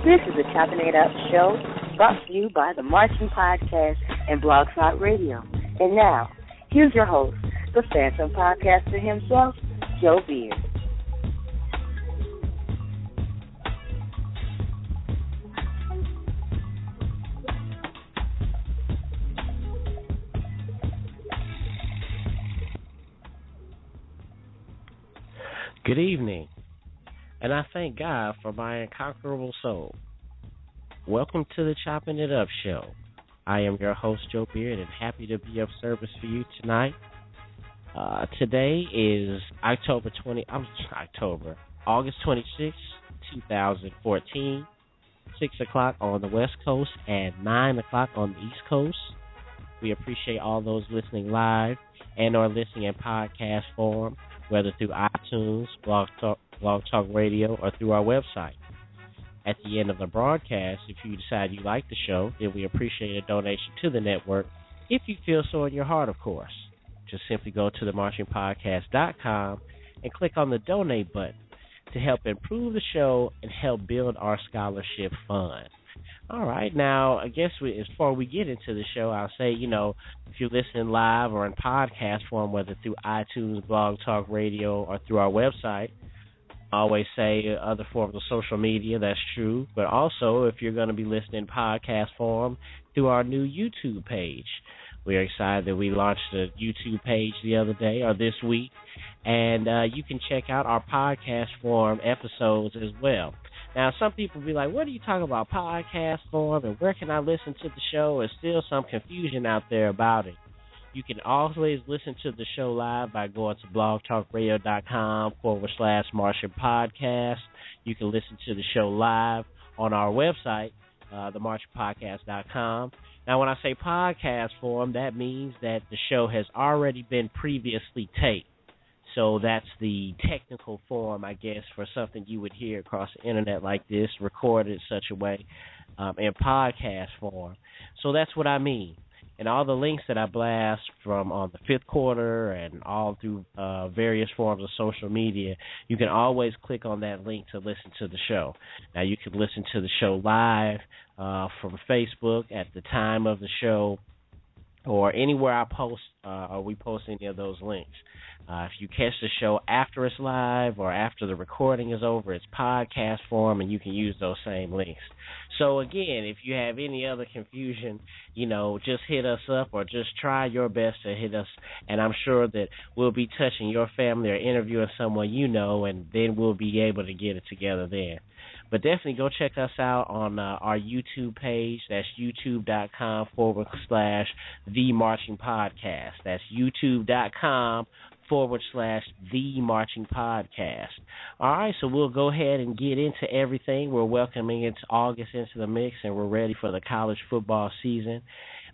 This is the Choppin It Up show brought to you by the Marching Podcast and Blog Talk Radio. And now, here's your host, the Phantom Podcaster himself, Joe Beard. Good evening, and I thank God for my incomparable soul. Welcome to the Choppin It Up show. I am your host, Joe Beard, and happy to be of service for you tonight. Today is August 26, 2014, 6 o'clock on the West Coast and 9 o'clock on the East Coast. We appreciate all those listening live and or listening in podcast form, whether through iTunes, Blog Talk Radio, or through our website. At the end of the broadcast, if you decide you like the show, then we appreciate a donation to the network, if you feel so in your heart, of course. Just simply go to themarchingpodcast.com and click on the donate button to help improve the show and help build our scholarship fund. All right, now, I guess before we get into the show, I'll say, if you're listening live or in podcast form, whether through iTunes, Blog Talk Radio, or through our website, I always say other forms of social media, that's true. But also, if you're going to be listening in podcast form, through our new YouTube page. We're excited that we launched a YouTube page the other day, or this week, and you can check out our podcast form episodes as well. Now, some people be like, what are you talking about, podcast form, and where can I listen to the show? There's still some confusion out there about it. You can always listen to the show live by going to blogtalkradio.com/Martian Podcast. You can listen to the show live on our website, themartianpodcast.com. Now, when I say podcast form, that means that the show has already been previously taped. So that's the technical form, I guess, for something you would hear across the internet like this, recorded such a way in podcast form. So that's what I mean. And all the links that I blast from on the fifth quarter and all through various forms of social media, you can always click on that link to listen to the show. Now, you can listen to the show live from Facebook at the time of the show, or anywhere I post or we post any of those links. If you catch the show after it's live or after the recording is over, it's podcast form, and you can use those same links. So, again, if you have any other confusion, just hit us up or just try your best to hit us, and I'm sure that we'll be touching your family or interviewing someone you know, and then we'll be able to get it together then. But definitely go check us out on our YouTube page. That's youtube.com/The Marching Podcast. That's youtube.com/The Marching Podcast. All right, so we'll go ahead and get into everything. We're welcoming into August into the mix, and we're ready for the college football season.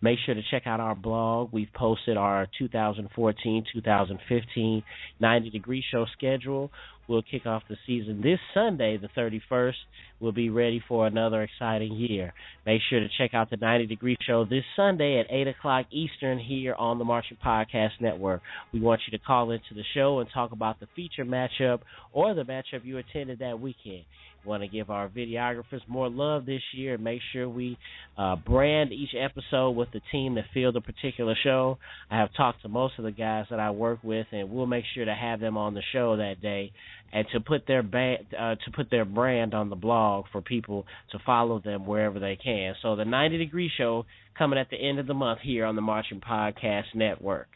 Make sure to check out our blog. We've posted our 2014-2015 90-degree show schedule. We'll kick off the season this Sunday, the 31st. We'll be ready for another exciting year. Make sure to check out the 90-degree show this Sunday at 8 o'clock Eastern here on the Marching Podcast Network. We want you to call into the show and talk about the feature matchup or the matchup you attended that weekend. We want to give our videographers more love this year and make sure we brand each episode with the team that filled a particular show. I have talked to most of the guys that I work with, and we'll make sure to have them on the show that day and to put their brand on the blog for people to follow them wherever they can. So the 90-degree show coming at the end of the month here on the Marching Podcast Network.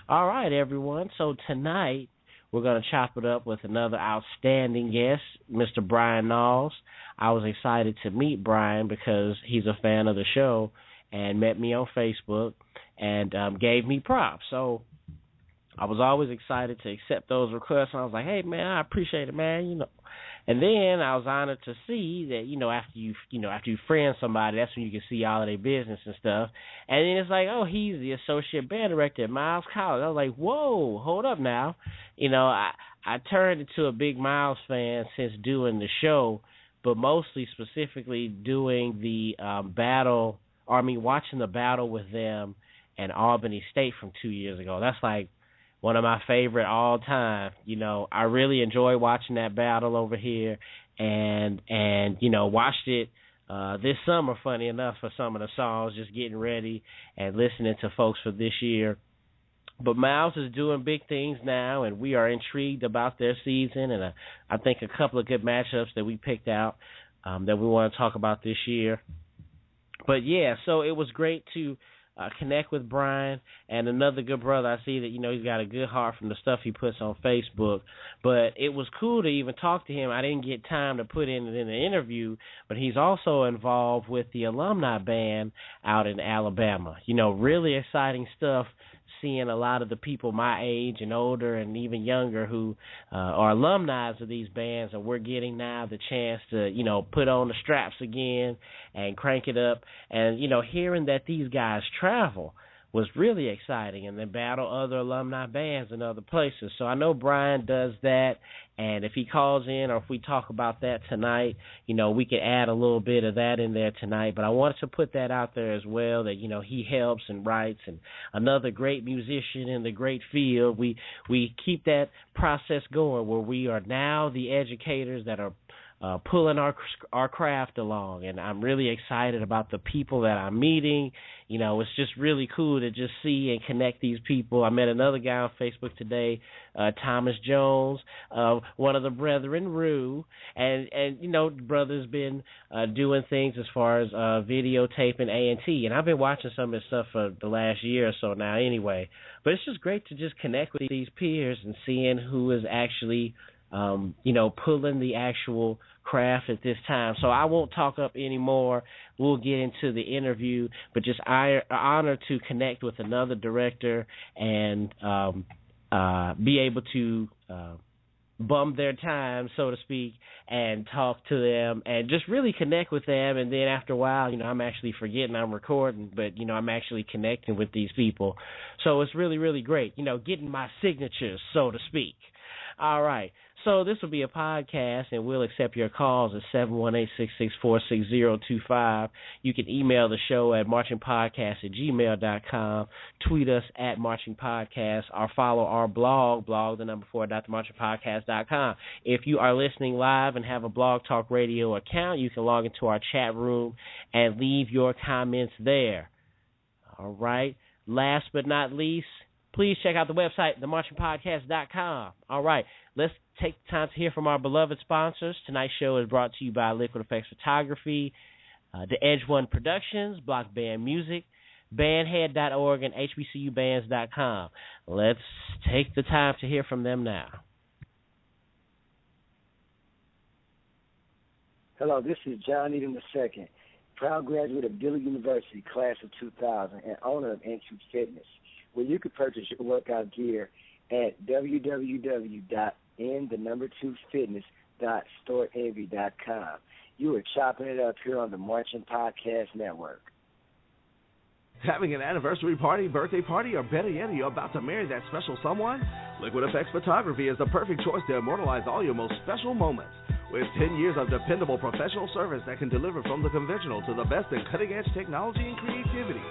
All right, everyone. So tonight we're going to chop it up with another outstanding guest, Mr. Bryan Nalls. I was excited to meet Bryan because he's a fan of the show and met me on Facebook and gave me props. So I was always excited to accept those requests, and I was like, hey, man, I appreciate it, man, And then I was honored to see that, after you friend somebody, that's when you can see all of their business and stuff. And then it's like, oh, he's the associate band director at Miles College. I was like, whoa, hold up now. I turned into a big Miles fan since doing the show, but mostly specifically doing the watching the battle with them and Albany State from 2 years ago. That's like one of my favorite all time. I really enjoy watching that battle over here, and watched it this summer, funny enough, for some of the songs, just getting ready and listening to folks for this year. But Miles is doing big things now, and we are intrigued about their season, and I think a couple of good matchups that we picked out that we want to talk about this year. But, yeah, so it was great to connect with Bryan, and another good brother. I see that, he's got a good heart from the stuff he puts on Facebook. But it was cool to even talk to him. I didn't get time to put it in the interview, but he's also involved with the alumni band out in Alabama. Really exciting stuff, seeing a lot of the people my age and older and even younger who are alumni of these bands, and we're getting now the chance to, put on the straps again and crank it up. And, hearing that these guys travel was really exciting, and then battle other alumni bands in other places. So I know Bryan does that, and if he calls in or if we talk about that tonight, we could add a little bit of that in there tonight. But I wanted to put that out there as well, that, he helps and writes, and another great musician in the great field. We keep that process going where we are now the educators that are pulling our craft along, and I'm really excited about the people that I'm meeting. It's just really cool to just see and connect these people. I met another guy on Facebook today, Thomas Jones, one of the brethren, Rue, and the brother's been doing things as far as videotaping A&T, and I've been watching some of his stuff for the last year or so now anyway. But it's just great to just connect with these peers and seeing who is actually pulling the actual craft at this time. So I won't talk up anymore. We'll get into the interview, but just honor to connect with another director and be able to bum their time, so to speak, and talk to them and just really connect with them. And then after a while, I'm actually forgetting I'm recording, but, I'm actually connecting with these people. So it's really, really great, getting my signatures, so to speak. All right. So this will be a podcast, and we'll accept your calls at 718-664-6025. You can email the show at marchingpodcast@gmail.com, tweet us at marchingpodcast, or follow our blog, marchingpodcast.com. If you are listening live and have a Blog Talk Radio account, you can log into our chat room and leave your comments there. All right. Last but not least, please check out the website, themarchingpodcast.com. All right, let's take the time to hear from our beloved sponsors. Tonight's show is brought to you by Liquid Effects Photography, the Edge One Productions, Block Band Music, bandhead.org, and HBCUbands.com. Let's take the time to hear from them now. Hello, this is John Needham II, proud graduate of Dillard University, class of 2000, and owner of Entry Fitness, where you can purchase your workout gear at www.n2fitness.storeenvy.com. You are chopping it up here on the Marching Podcast Network. Having an anniversary party, birthday party, or better yet, you're about to marry that special someone? Liquid Effects Photography is the perfect choice to immortalize all your most special moments. With 10 years of dependable professional service that can deliver from the conventional to the best in cutting-edge technology and creativity.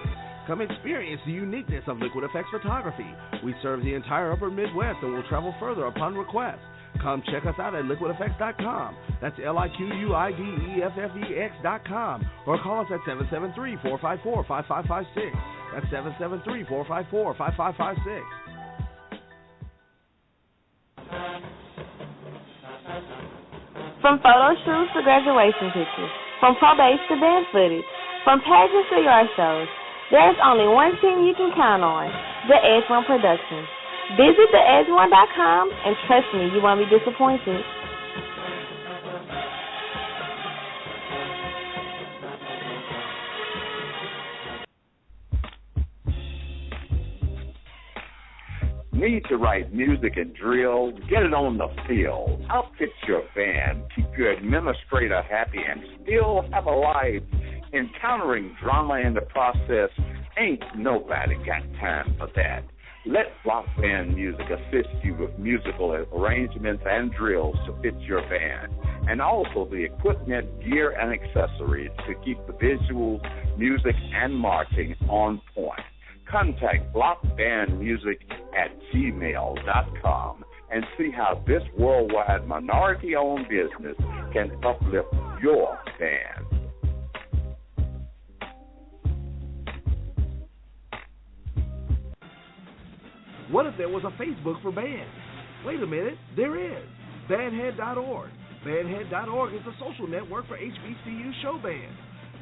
Come experience the uniqueness of Liquid Effects Photography. We serve the entire upper Midwest and will travel further upon request. Come check us out at liquideffects.com. That's LIQUIDEFFEX.com. Or call us at 773-454-5556. That's 773-454-5556. From photo shoots to graduation pictures, from probates to band footage, from pageants to yard shows, there's only one team you can count on, the Edge One Productions. Visit theedge1.com and trust me, you won't be disappointed. Need to write music and drill? Get it on the field. Outfit your band. Keep your administrator happy and still have a life. Encountering drama in the process, ain't nobody got time for that. Let Block Band Music assist you with musical arrangements and drills to fit your band, and also the equipment, gear, and accessories to keep the visuals, music, and marching on point. Contact blockbandmusic@gmail.com and see how this worldwide minority-owned business can uplift your band. What if there was a Facebook for bands? Wait a minute, there is. Bandhead.org. Bandhead.org is a social network for HBCU show bands.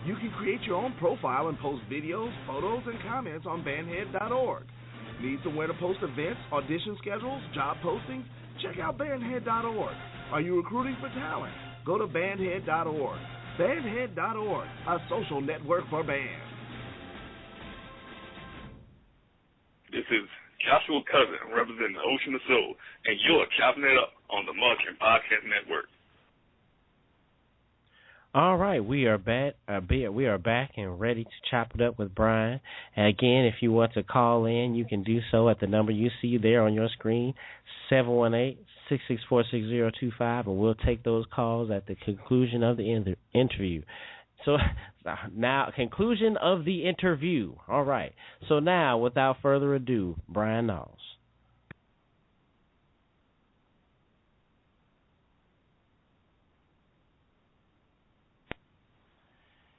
You can create your own profile and post videos, photos, and comments on Bandhead.org. Need somewhere to post events, audition schedules, job postings? Check out Bandhead.org. Are you recruiting for talent? Go to Bandhead.org. Bandhead.org, a social network for bands. This is Joshua Cousin, representing the Ocean of Soul, and you're chopping it up on the Marketing Podcast Network. All right, we are back. We are back and ready to chop it up with Bryan. And again, if you want to call in, you can do so at the number you see there on your screen, 718-664-6025, and we'll take those calls at the conclusion of the interview. So now, conclusion of the interview. All right. So now, without further ado, Bryan Nalls.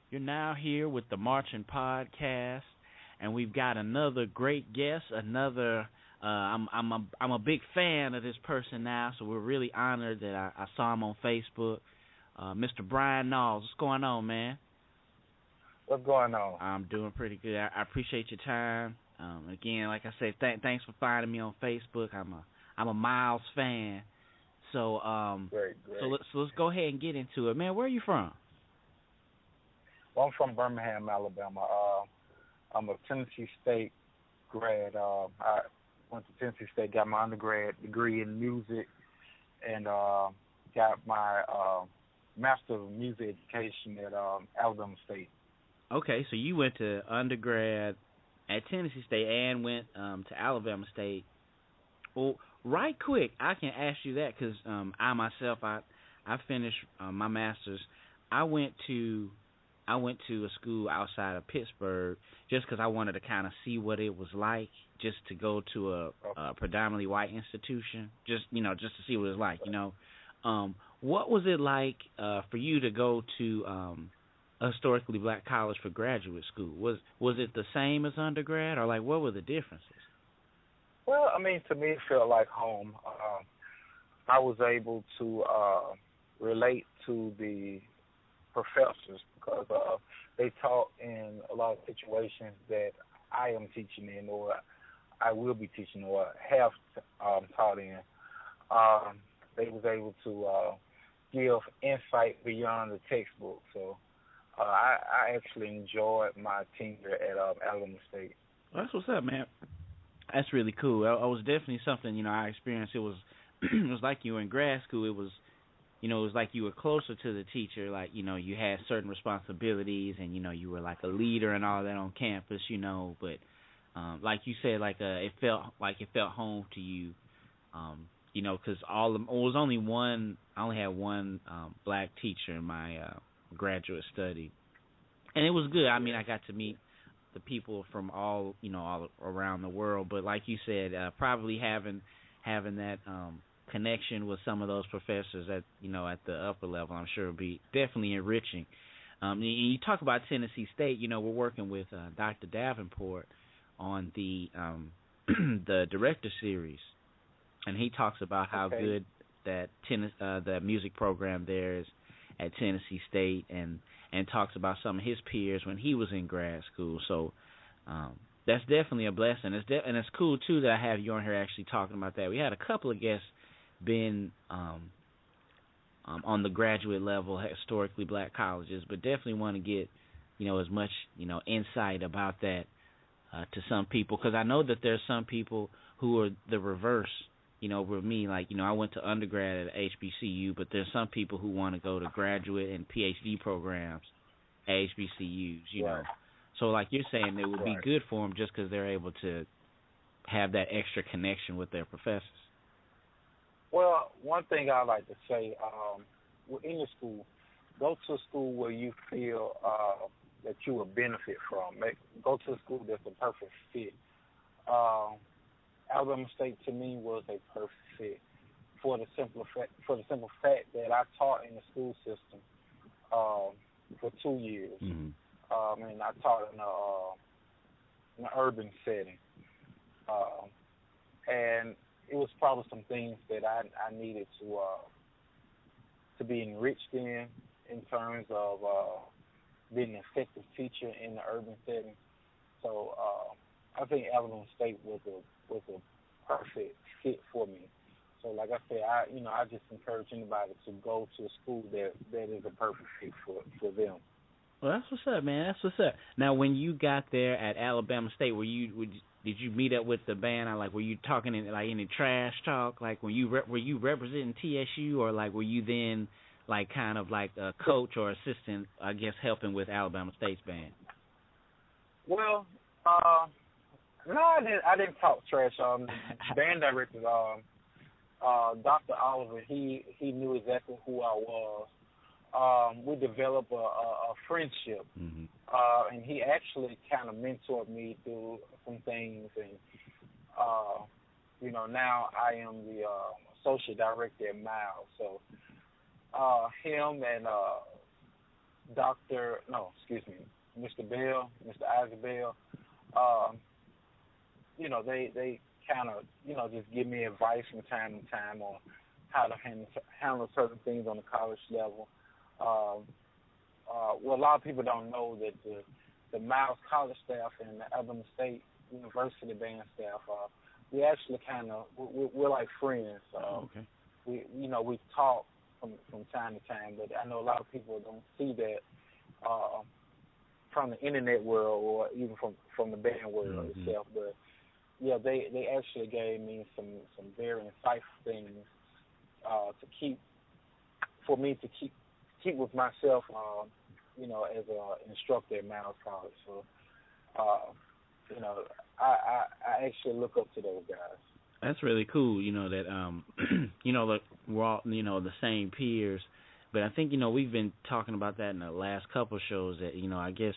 You're now here with the Marching Podcast, and we've got another great guest. Another, I'm a big fan of this person now, so we're really honored that I saw him on Facebook. Mr. Bryan Nalls, what's going on, man? What's going on? I'm doing pretty good. I appreciate your time. Again, like I said, thanks for finding me on Facebook. I'm a Miles fan. So great. So let's go ahead and get into it, man. Where are you from? Well, I'm from Birmingham, Alabama. I'm a Tennessee State grad. I went to Tennessee State, got my undergrad degree in music, and got my Master of Music Education at Alabama State. Okay, so you went to undergrad at Tennessee State and went to Alabama State. Well, right quick, I can ask you that because I myself, I finished my master's. I went to a school outside of Pittsburgh just because I wanted to kind of see what it was like, just to go to a predominantly white institution, just to see what it was like. What was it like for you to go to a historically black college for graduate school? Was it the same as undergrad, or like what were the differences? Well, I mean, to me, it felt like home. I was able to relate to the professors because they taught in a lot of situations that I am teaching in, or I will be teaching, or have taught in. They was able to give insight beyond the textbook. So I actually enjoyed my tenure at Alabama State. Well, that's what's up, man. That's really cool. I was definitely something, I experienced. It was it was like you were in grad school. It was, it was like you were closer to the teacher. Like, you had certain responsibilities, and, you were like a leader and all that on campus, But like you said, like it felt home to you, because I only had one black teacher in my graduate study, and it was good. I mean, I got to meet the people from all around the world, but like you said, probably having that connection with some of those professors at the upper level, I'm sure would be definitely enriching. You talk about Tennessee State. We're working with Dr. Davenport on the the director series, and he talks about how good that the music program there is at Tennessee State, and talks about some of his peers when he was in grad school. So that's definitely a blessing. And it's cool too that I have you on here actually talking about that. We had a couple of guests been on the graduate level, historically black colleges, but definitely want to get as much insight about that to some people, because I know that there's some people who are the reverse. With me, like, I went to undergrad at HBCU, but there's some people who want to go to graduate and PhD programs at HBCUs, Right. So, like you're saying, it would be good for them just because they're able to have that extra connection with their professors. Well, one thing I like to say, in the school, go to a school where you feel that you will benefit from. Go to a school that's a perfect fit. Alabama State to me was a perfect fit for the simple fact that I taught in the school system for 2 years. Mm-hmm. And I taught in an urban setting. and it was probably some things that I needed to be enriched in terms of being an effective teacher in the urban setting. So I think Alabama State was a perfect fit for me. So like I said, I just encourage anybody to go to a school that is a perfect fit for them. Well, that's what's up, man. That's what's up. Now, when you got there at Alabama State, did you meet up with the band? Or, like, were you talking in like any trash talk? Like, were you representing TSU, or like were you then like kind of like a coach or assistant, I guess, helping with Alabama State's band? Well, no, I didn't talk trash. Band director, Dr. Oliver, he knew exactly who I was. We developed a friendship, and he actually kind of mentored me through some things. And now I am the associate director at Miles. So him and Mr. Bell, Mr. Isaac Bell, they kind of, just give me advice from time to time on how to handle certain things on the college level. A lot of people don't know that the Miles College staff and the Alabama State University band staff, we actually we're like friends. Okay. We talk from time to time, but I know a lot of people don't see that from the internet world or even from the band world itself. But yeah, they actually gave me some very insightful things to keep with myself, as an instructor at Miles College. So, I actually look up to those guys. That's really cool, that, look, we're all, the same peers. But I think, we've been talking about that in the last couple of shows that, I guess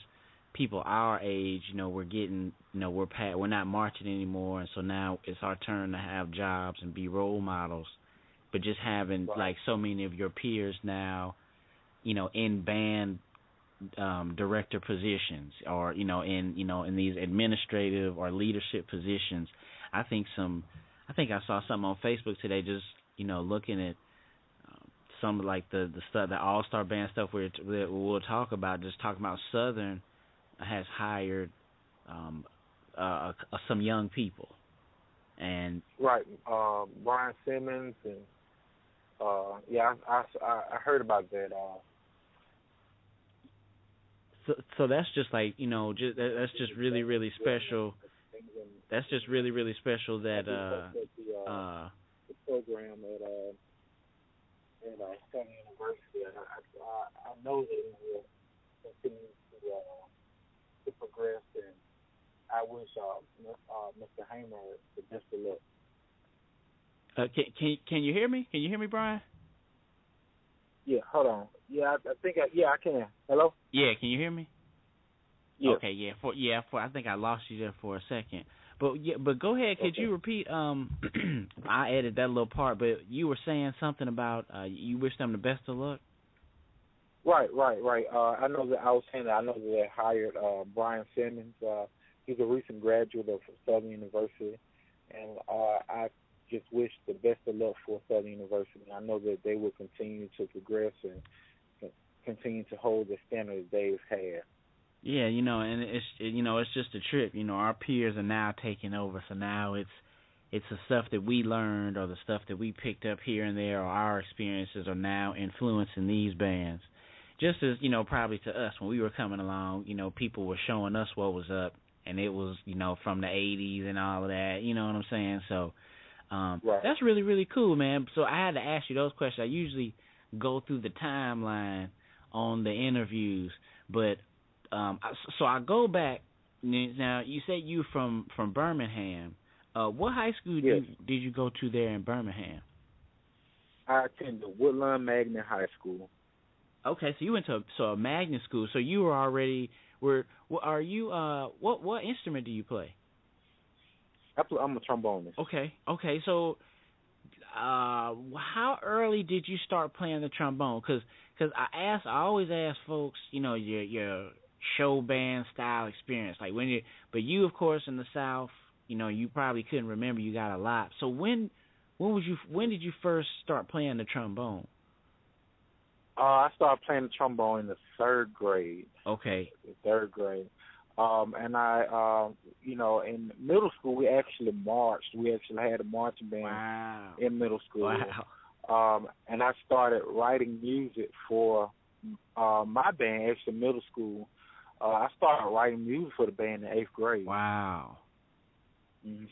people our age, we're getting, we're not marching anymore. And so now it's our turn to have jobs and be role models. But just having, like, so many of your peers now, in band director positions or, in these administrative or leadership positions. I think I saw something on Facebook today just, looking at some like the stuff, the all-star band stuff we'll talk about, just talking about Southern has hired some young people. And right, Brian Simmons and I heard about that. So that's just like that's just really, really special. That's just really, really special that the program at Southern University. I know that it will continue to progress, and I wish Mr. Hamer the best of luck. Can you hear me? Can you hear me, Brian? Yeah, hold on. Yeah, I think I can. Hello? Yeah, can you hear me? Yeah. Okay, I think I lost you there for a second. But go ahead, could you repeat I added that little part, but you were saying something about you wish them the best of luck? Right. I know that they hired Brian Simmons. He's a recent graduate of Southern University, and I just wish the best of luck for Southern University. I know that they will continue to progress and continue to hold the standard that they've had. Yeah, and it's just a trip. Our peers are now taking over, so now it's the stuff that we learned or the stuff that we picked up here and there or our experiences are now influencing these bands. Just as, probably to us when we were coming along, people were showing us what was up, and it was, from the 80s and all of that, you know what I'm saying? So right. That's really, really cool, man. So I had to ask you those questions. I usually go through the timeline on the interviews, but so I go back. Now, you said you from Birmingham. What high school did you go to there in Birmingham? I attended Woodlawn Magnet High School. Okay, so you went to a magnet school. So you were already what instrument do you play? I'm a trombonist. Okay. So how early did you start playing the trombone? Because I always ask folks, your show band style experience, like but you of course in the South, you probably couldn't remember you got a lot. So when did you first start playing the trombone? I started playing the trombone in the 3rd grade. Okay. The 3rd grade. And I, in middle school, we actually marched. We actually had a marching band in middle school. Wow. And I started writing music for my band, actually in middle school. I started writing music for the band in 8th grade. Wow.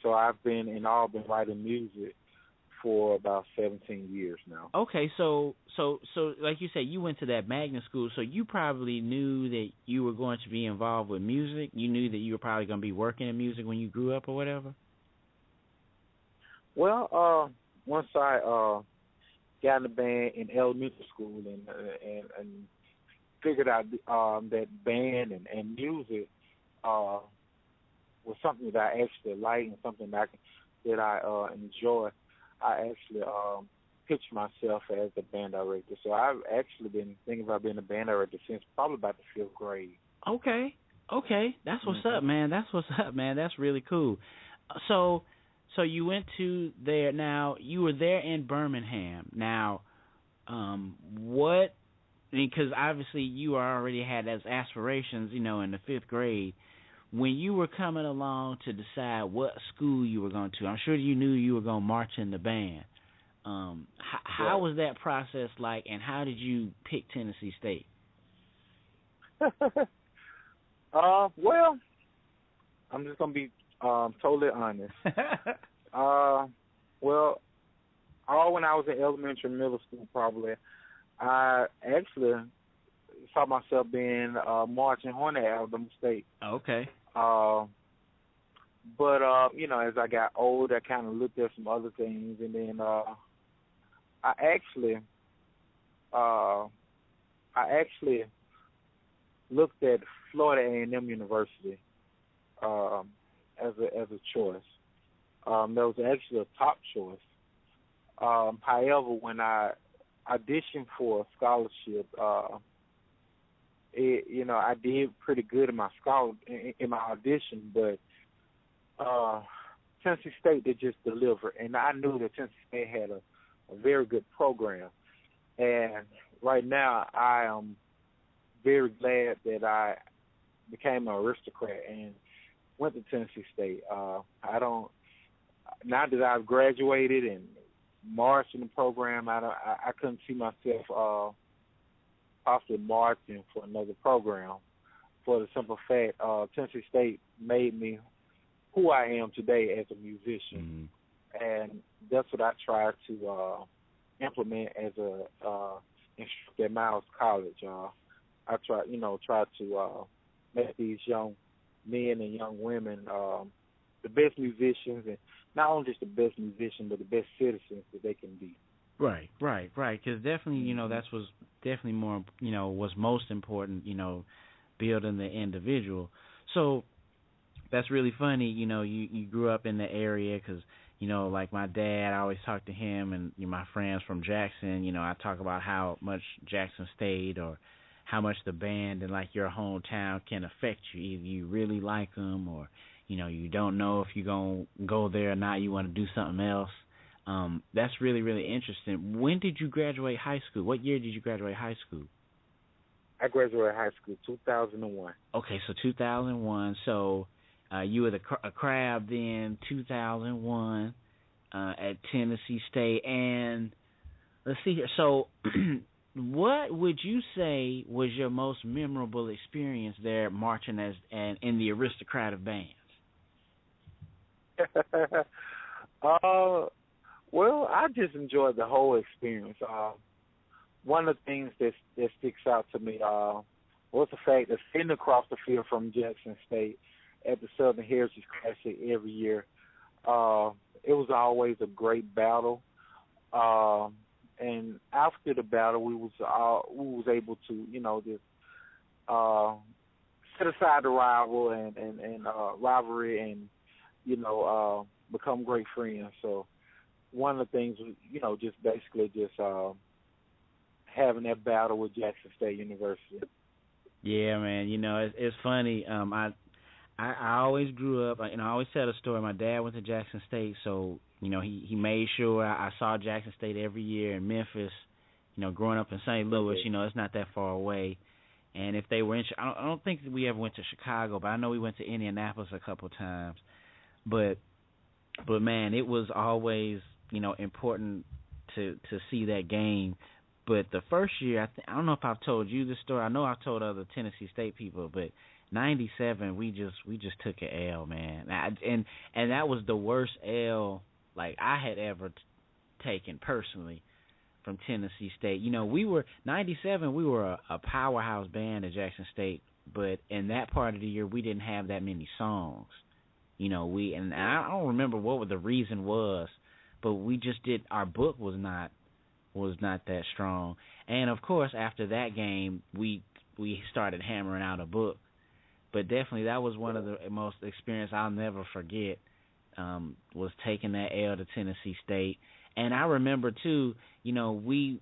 So I've been writing music for about 17 years now. Okay, so like you said, you went to that magnet school, so you probably knew that you were going to be involved with music. You knew that you were probably going to be working in music when you grew up or whatever. Well, once I got in the band in elementary school and figured out that band and music was something that I actually liked and something that I enjoy. I actually picture myself as a band director. So I've actually been thinking about being a band director since probably about the 5th grade. Okay. That's what's up, man. That's really cool. So you went to there. Now, you were there in Birmingham. Now, what, because obviously you already had those aspirations, in the 5th grade. When you were coming along to decide what school you were going to, I'm sure you knew you were going to march in the band. How was that process like, and how did you pick Tennessee State? Well, I'm just going to be totally honest. Well, all when I was in elementary and middle school probably, I actually saw myself being marching horn at Alabama State. Okay. But as I got older, I kind of looked at some other things, and then I actually looked at Florida A&M University as a choice. That was actually a top choice. However, when I auditioned for a scholarship, I did pretty good in my audition, but Tennessee State did just deliver, and I knew that Tennessee State had a very good program. And right now, I am very glad that I became an aristocrat and went to Tennessee State. Now that I've graduated and marched in the program, I couldn't see myself possibly marching for another program, for the simple fact Tennessee State made me who I am today as a musician. And that's what I try to implement as a instructor at Miles College. I try to make these young men and young women the best musicians, and not only just the best musicians, but the best citizens that they can be. Right. Because definitely, that's was definitely more, was most important, building the individual. So that's really funny, you grew up in the area because, like my dad, I always talk to him and my friends from Jackson, I talk about how much Jackson State or how much the band in like your hometown can affect you. Either you really like them or, you don't know if you're going to go there or not, you want to do something else. That's really, really interesting. When did you graduate high school? What year did you graduate high school? I graduated high school 2001. Okay, so 2001. So you were a crab then, 2001 at Tennessee State. And let's see here. So what would you say was your most memorable experience there marching and in the aristocrat of bands? Well, I just enjoyed the whole experience. One of the things that sticks out to me was the fact that sitting across the field from Jackson State at the Southern Heritage Classic every year, it was always a great battle. And after the battle, we was able to, just set aside the rivalry and become great friends. So one of the things, just basically having that battle with Jackson State University. Yeah, man. It's funny. I always grew up, I always tell the story. My dad went to Jackson State, so, he made sure I saw Jackson State every year in Memphis. Growing up in St. Louis, it's not that far away. And if they were I don't think we ever went to Chicago, but I know we went to Indianapolis a couple times. But man, it was always, important to see that game. But the first year, I don't know if I've told you this story. I know I've told other Tennessee State people, but 97, we just took an L, man. And that was the worst L like I had ever taken personally from Tennessee State. 97, we were a powerhouse band at Jackson State, but in that part of the year we didn't have that many songs. I don't remember what the reason was, but we just our book was not that strong. And of course after that game we started hammering out a book. But definitely that was one of the most experience I'll never forget, was taking that L to Tennessee State. And I remember too, we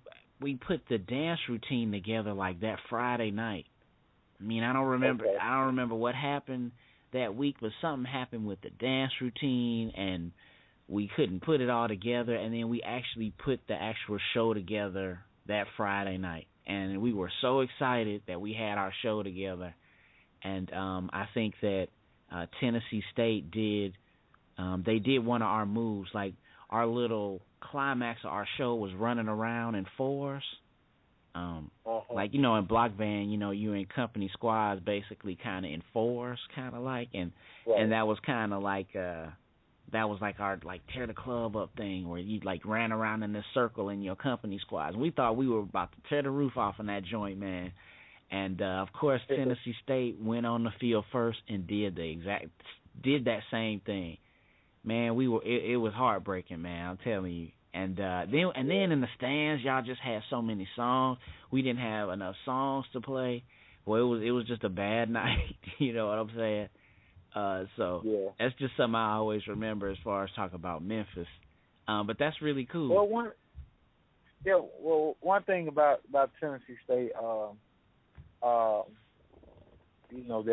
put the dance routine together like that Friday night. I don't remember what happened that week, but something happened with the dance routine and we couldn't put it all together, and then we actually put the actual show together that Friday night. And we were so excited that we had our show together. And I think that Tennessee State did one of our moves, like our little climax of our show was running around in fours. Like, in block band, you in company squads basically kind of in fours, kind of like. And that was kind of like, that was like our tear the club up thing where you ran around in this circle in your company squads. We thought we were about to tear the roof off in that joint, man. And of course Tennessee State went on the field first and did that same thing. Man, it was heartbreaking, man, I'm telling you. And then in the stands, y'all just had so many songs. We didn't have enough songs to play. Well, it was just a bad night, you know what I'm saying? So that's just something I always remember as far as talking about Memphis. But that's really cool. Well, one thing about Tennessee State, that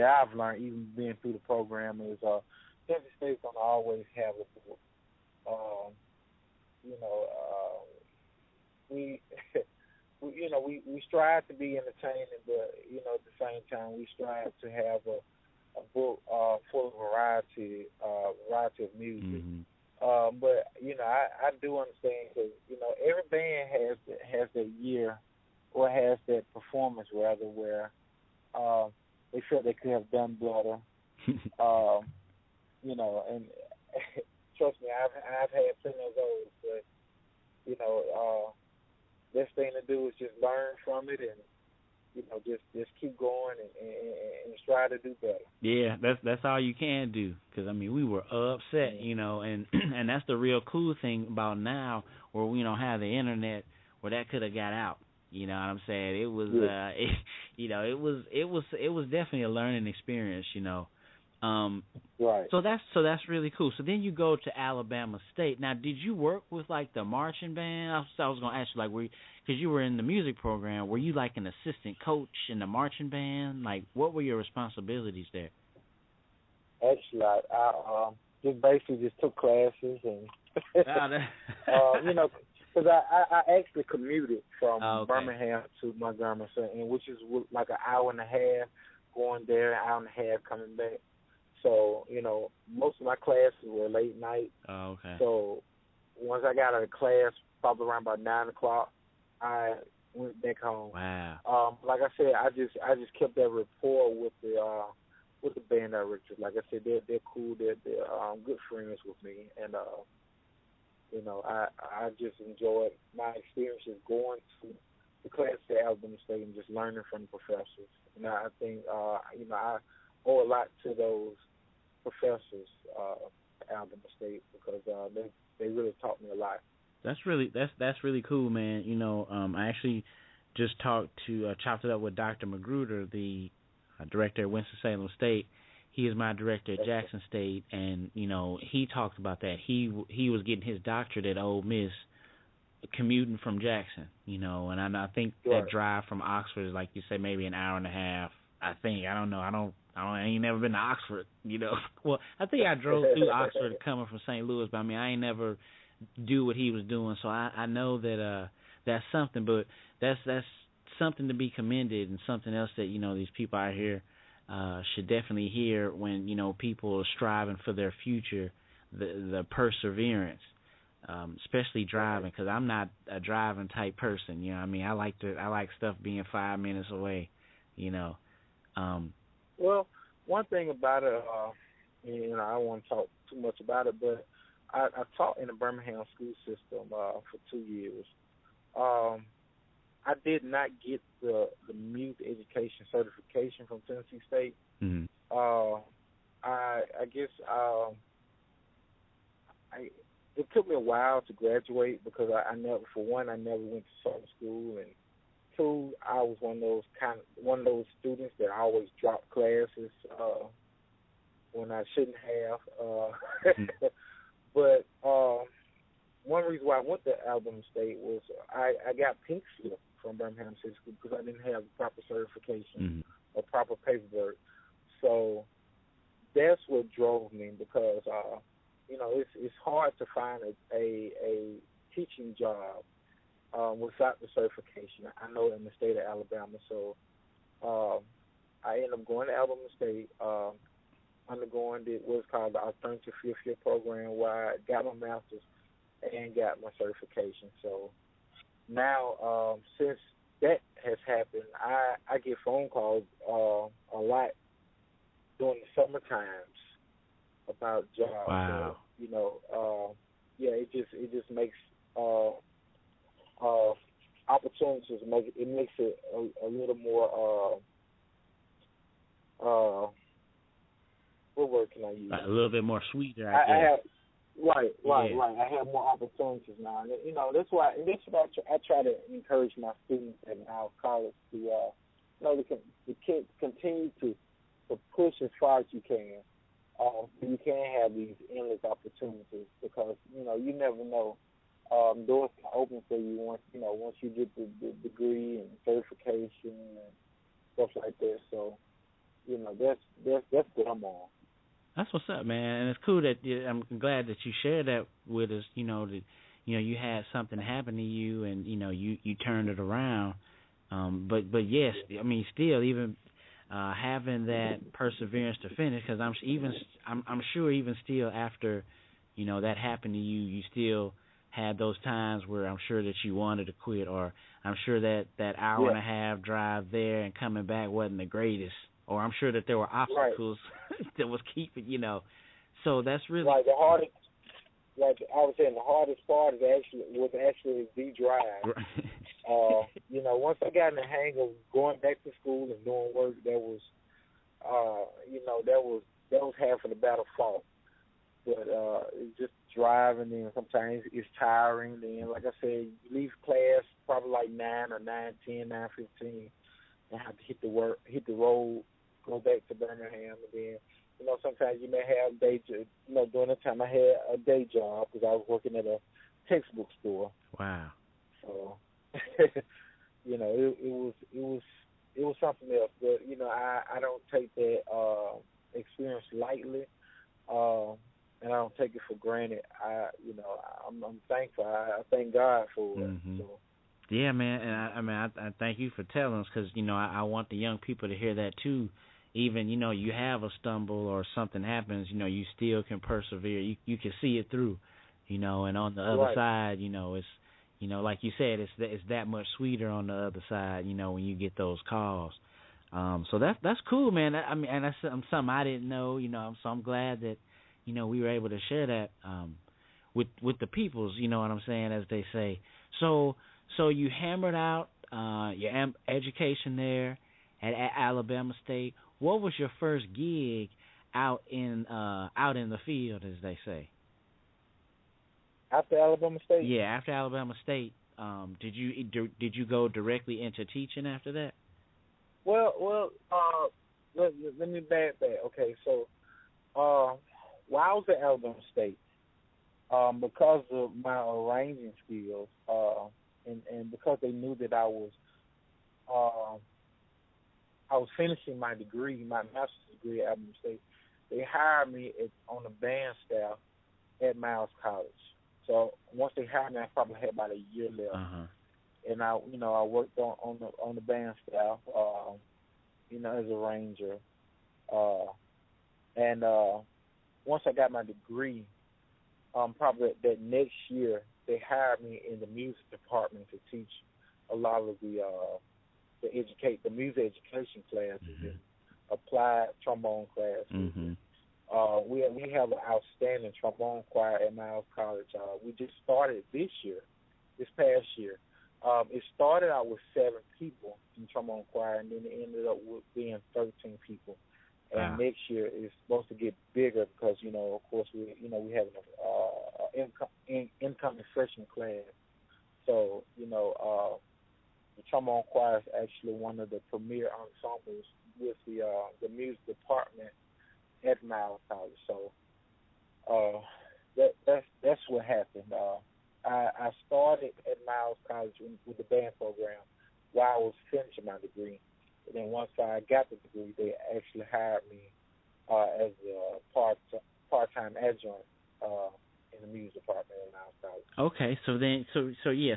I've learned even being through the program is Tennessee State's gonna always have a book. We strive to be entertaining, but at the same time we strive to have a book full of variety of music. Mm-hmm. But I do understand because every band has that year or has that performance rather where they felt they could have done better. And trust me, I've had plenty of those, but best thing to do is just learn from it and just keep going and try to do better. Yeah, that's all you can do. Because we were upset, and that's the real cool thing about now, where we don't have the internet, where that could have got out. You know what I'm saying? It was, it was definitely a learning experience. Right. So that's really cool. So then you go to Alabama State. Now, did you work with the marching band? I was going to ask you because you were in the music program, were you an assistant coach in the marching band? What were your responsibilities there? Actually, I just basically took classes and because I actually commuted from Birmingham to Montgomery, and which is like an hour and a half going there, an hour and a half coming back. So, most of my classes were late night. Oh, okay. So once I got out of class, probably around about 9 o'clock, I went back home. Wow. Like I said, I just kept that rapport with the band directors. Like I said, they're cool. They're good friends with me, and I just enjoyed my experiences going to the class at Alabama State and just learning from the professors. And I think I owe a lot to those professors at Alabama State because they really taught me a lot. That's really cool, man. I actually just talked to Chopped It Up with Dr. Magruder, the director at Winston-Salem State. He is my director at Jackson State, and he talked about that. He was getting his doctorate at Ole Miss, commuting from Jackson. And I think that drive from Oxford is, like you say, maybe an hour and a half. I think, I don't know. I ain't never been to Oxford, you know. Well, I think I drove through Oxford coming from St. Louis, but I mean, I ain't never do what he was doing, so I know that that's something, but that's something to be commended and something else that, you know, these people out here should definitely hear when, you know, people are striving for their future, the perseverance, especially driving, because I'm not a driving type person, you know what I mean? I like stuff being 5 minutes away, you know. Well, one thing about it, you know, I don't want to talk too much about it, but I taught in the Birmingham school system for 2 years. I did not get the music education certification from Tennessee State. Mm-hmm. I guess it took me a while to graduate because I never went to certain school, and two, I was one of those students that always dropped classes when I shouldn't have. But one reason why I went to Alabama State was I got pink slip from Birmingham City School because I didn't have the proper certification or proper paperwork. So that's what drove me because you know, it's hard to find a teaching job without the certification. I know in the state of Alabama. So I ended up going to Alabama State, undergoing what's called the alternative fifth year program, where I got my master's and got my certification. So now, since that has happened, I get phone calls a lot during the summer times about jobs. Wow. So, you know, yeah, it just makes opportunities. It makes it a little more. What word can I use? A little bit more sweeter, I guess. Yeah. Right. I have more opportunities now, and you know that's why I try to encourage my students at our college to, you know, to continue to push as far as you can. You can have these endless opportunities because you know you never know. Doors can open for you once you get the degree and certification and stuff like that. So you know that's what I'm on. That's what's up, man, and it's cool that I'm glad that you shared that with us. You know that you had something happen to you, and you turned it around. But yes, I mean still even having that perseverance to finish, because I'm sure even still after that happened to you, you still had those times where I'm sure that you wanted to quit, or I'm sure that hour and a half drive there and coming back wasn't the greatest. Or I'm sure that there were obstacles that was keeping, So that's really the hardest. Like I was saying, the hardest part was actually the drive. Right. Once I got in the hang of going back to school and doing work, that was half of the battle fought. But it's just driving, and sometimes it's tiring. Then, like I said, you leave class probably like 9 or 9:10, 9:15, and have to hit the road. Go back to Birmingham, and then, sometimes you may have during the time I had a day job because I was working at a textbook store. Wow. So, it was something else. But, I don't take that experience lightly, and I don't take it for granted. I'm thankful. I thank God for it. Mm-hmm. So. Yeah, man, and I thank you for telling us because, I want the young people to hear that too. Even, you have a stumble or something happens, you still can persevere. You can see it through, and on the other side, it's, like you said, it's that much sweeter on the other side, when you get those calls. So that's cool, man. I mean, and that's something I didn't know, so I'm glad that, we were able to share that with the peoples, you know what I'm saying, as they say. So you hammered out your education there at Alabama State. What was your first gig out in the field, as they say? After Alabama State? Yeah, after Alabama State. Did you go directly into teaching after that? Well, let me back that. Okay, so while I was at Alabama State, because of my arranging skills, and because they knew that I I was finishing my degree, my master's degree at Abilene State, they hired me on the band staff at Miles College. So once they hired me, I probably had about a year left. Uh-huh. And I worked on the band staff, as a ranger. And once I got my degree, probably that next year, they hired me in the music department to teach a lot of the music education classes and applied trombone classes. Mm-hmm. We have an outstanding trombone choir at Miles College. We just started this past year. It started out with 7 people in trombone choir, and then it ended up with being 13 people. And next year it's supposed to get bigger because of course we have an incoming freshman class. So the trombone choir is actually one of the premier ensembles with the music department at Miles College. So that's what happened. I started at Miles College with the band program while I was finishing my degree. And then once I got the degree, they actually hired me as a part-time adjunct in the music department at Miles College. Okay,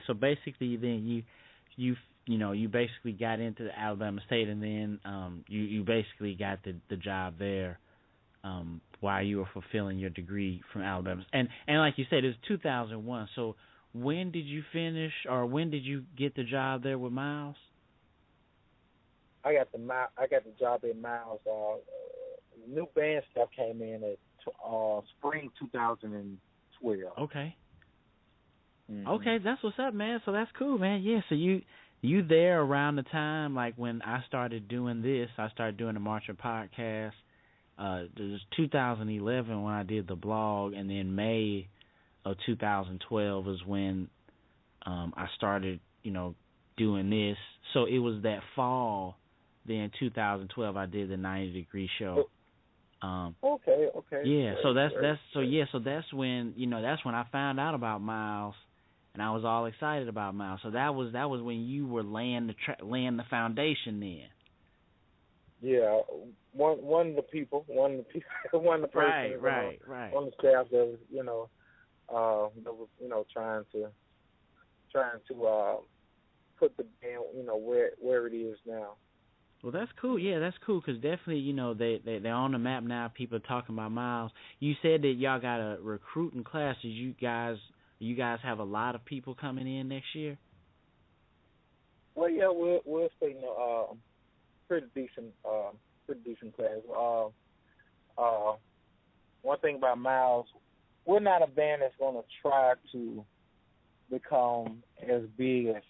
so basically then you basically got into Alabama State, and then you basically got the job there while you were fulfilling your degree from Alabama. And like you said, it was 2001. So when did you finish, or when did you get the job there with Miles? I got the job at Miles. New band stuff came in at spring 2012. Okay. Mm-hmm. Okay, that's what's up, man. So that's cool, man. Yeah, so you there around the time like when I started doing this. I started doing the Marching podcast. It was 2011 when I did the blog, and then May of 2012 is when I started, doing this. So it was that fall. Then 2012 I did the 90 Degree Show. Okay. Yeah, so that's when that's when I found out about Miles, and I was all excited about Miles. So that was when you were laying the foundation then. Yeah, one of the people, one of the persons, right. on the staff that was, trying to put the band, where it is now. Well, that's cool. Yeah, that's cool because definitely, they're on the map now. People are talking about Miles. You said that y'all got a recruiting class. Did you guys have a lot of people coming in next year? Well, yeah, we're expecting pretty decent class. One thing about Miles, we're not a band that's going to try to become as big as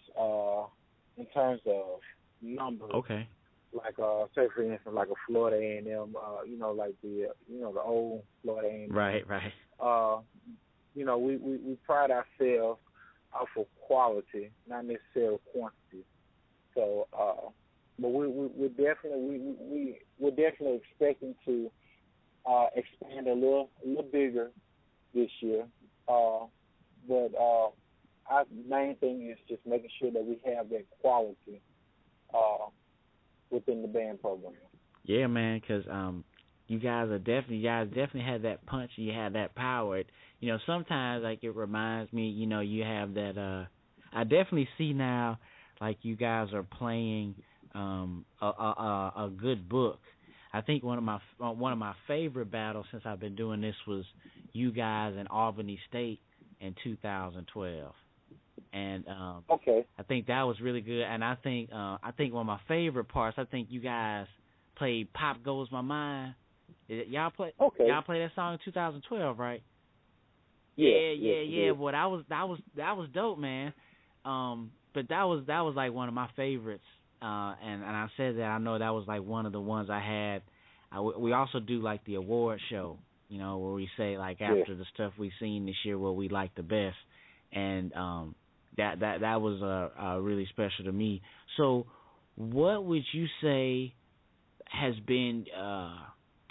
in terms of numbers. Okay. Like say for instance, like a Florida A&M, like the the old Florida A&M. Right. We pride ourselves off of quality, not necessarily quantity. So, but we're definitely expecting to expand a little bigger this year. But our main thing is just making sure that we have that quality within the band program. Yeah, man, because you guys definitely had that punch and you had that power. Sometimes like it reminds me, you have that. I definitely see now, like you guys are playing a good book. I think one of my favorite battles since I've been doing this was you guys in Albany State in 2012. And okay. I think that was really good. And I think one of my favorite parts, I think you guys played "Pop Goes My Mind." Y'all play that song in 2012, right? Yeah. Well, that was dope, man. But that was like one of my favorites. And I said that I know that was like one of the ones I had. We also do like the award show, where we say like after the stuff we've seen this year, what we like the best, and that was really special to me. So, what would you say has been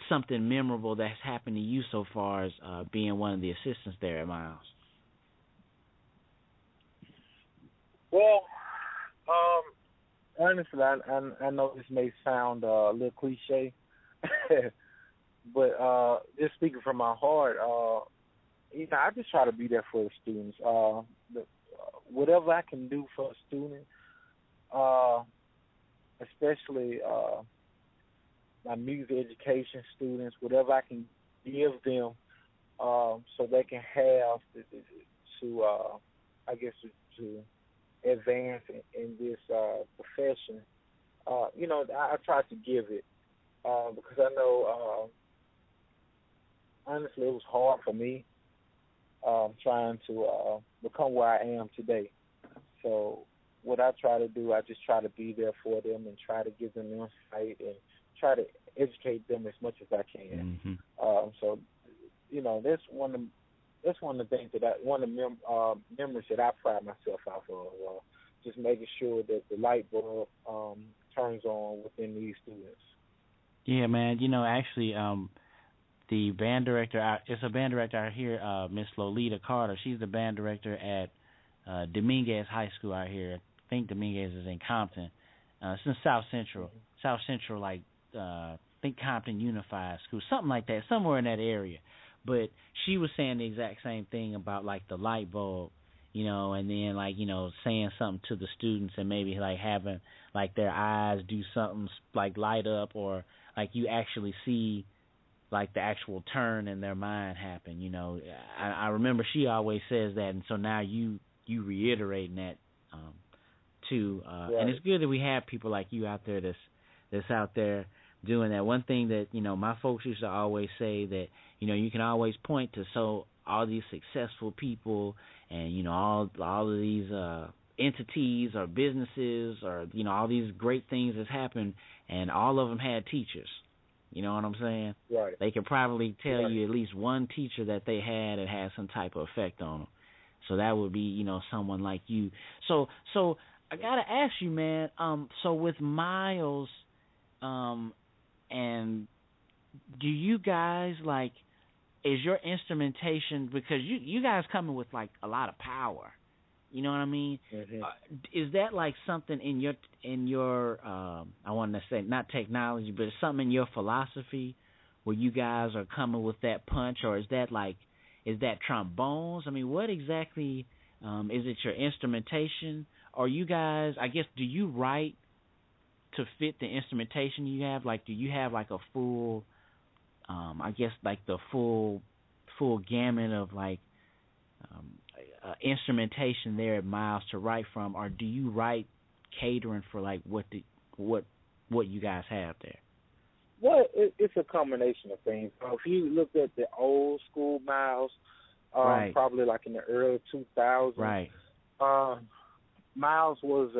something memorable that's happened to you so far as being one of the assistants there at Miles? Well, honestly, I know this may sound a little cliche, but just speaking from my heart, I just try to be there for the students. Whatever I can do for a student, especially my music education students, whatever I can give them, so they can have to advance in this profession. I try to give it because I know, honestly, it was hard for me trying to become where I am today. So what I try to do, I just try to be there for them and try to give them insight and try to educate them as much as I can. Mm-hmm. So that's one of the things one of the memories that I pride myself out of, just making sure that the light bulb turns on within these students. Yeah, man. Actually, the band director, it's a band director out here, Miss Lolita Carter. She's the band director at Dominguez High School out here. I think Dominguez is in Compton. It's in South Central. Mm-hmm. South Central, I think Compton Unified School, something like that, somewhere in that area. But she was saying the exact same thing about like the light bulb, and then like, saying something to the students and maybe like having like their eyes do something like light up, or like you actually see like the actual turn in their mind happen. I remember she always says that, and so now you reiterating that too. Right. And it's good that we have people like you out there that's out there doing that. One thing that my folks used to always say that you can always point to all these successful people and all of these entities or businesses or all these great things that's happened, and all of them had teachers. You know what I'm saying? Right. They could probably tell you at least one teacher that they had that had some type of effect on them. So that would be someone like you. So I gotta ask you, man. So with Miles, and do you guys like? Is your instrumentation, because you guys coming with like a lot of power, you know what I mean? Mm-hmm. Is that like something in your I want to say not technology, but it's something in your philosophy where you guys are coming with that punch, or is that trombones? I mean, what exactly is it? Your instrumentation, or you guys? I guess, do you write to fit the instrumentation you have? Like, do you have like a full I guess like the full gamut of like instrumentation there at Miles to write from, or do you write catering for like what you guys have there? Well, it's a combination of things. If you look at the old school Miles, right. Probably like in the early 2000s, right? Miles was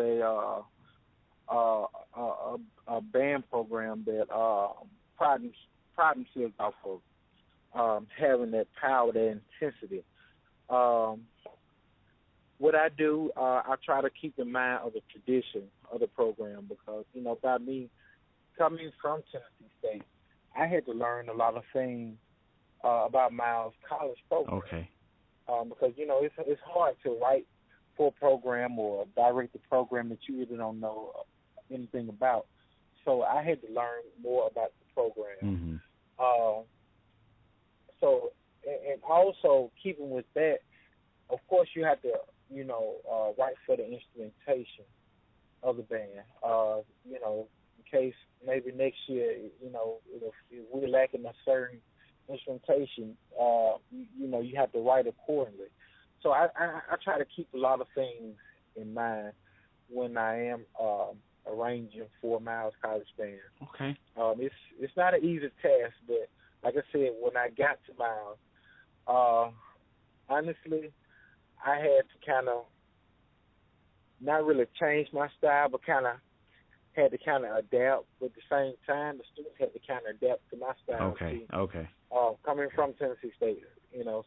a band program that pride themselves off of having that power, that intensity. What I do, I try to keep in mind of the tradition of the program, because by me coming from Tennessee State, I had to learn a lot of things about Miles' college program. Okay. Because it's hard to write for a program or direct the program that you really don't know anything about. So I had to learn more about the program. Mm-hmm. So, and also keeping with that, of course, you have to, write for the instrumentation of the band. In case maybe next year, if we're lacking a certain instrumentation, you have to write accordingly. So I try to keep a lot of things in mind when I am arranging for Miles College Band. Okay. It's not an easy task, but like I said, when I got to Miles, honestly, I had to kind of not really change my style, but had to adapt. But at the same time, the students had to kind of adapt to my style. Okay. too. Okay. Coming from Tennessee State,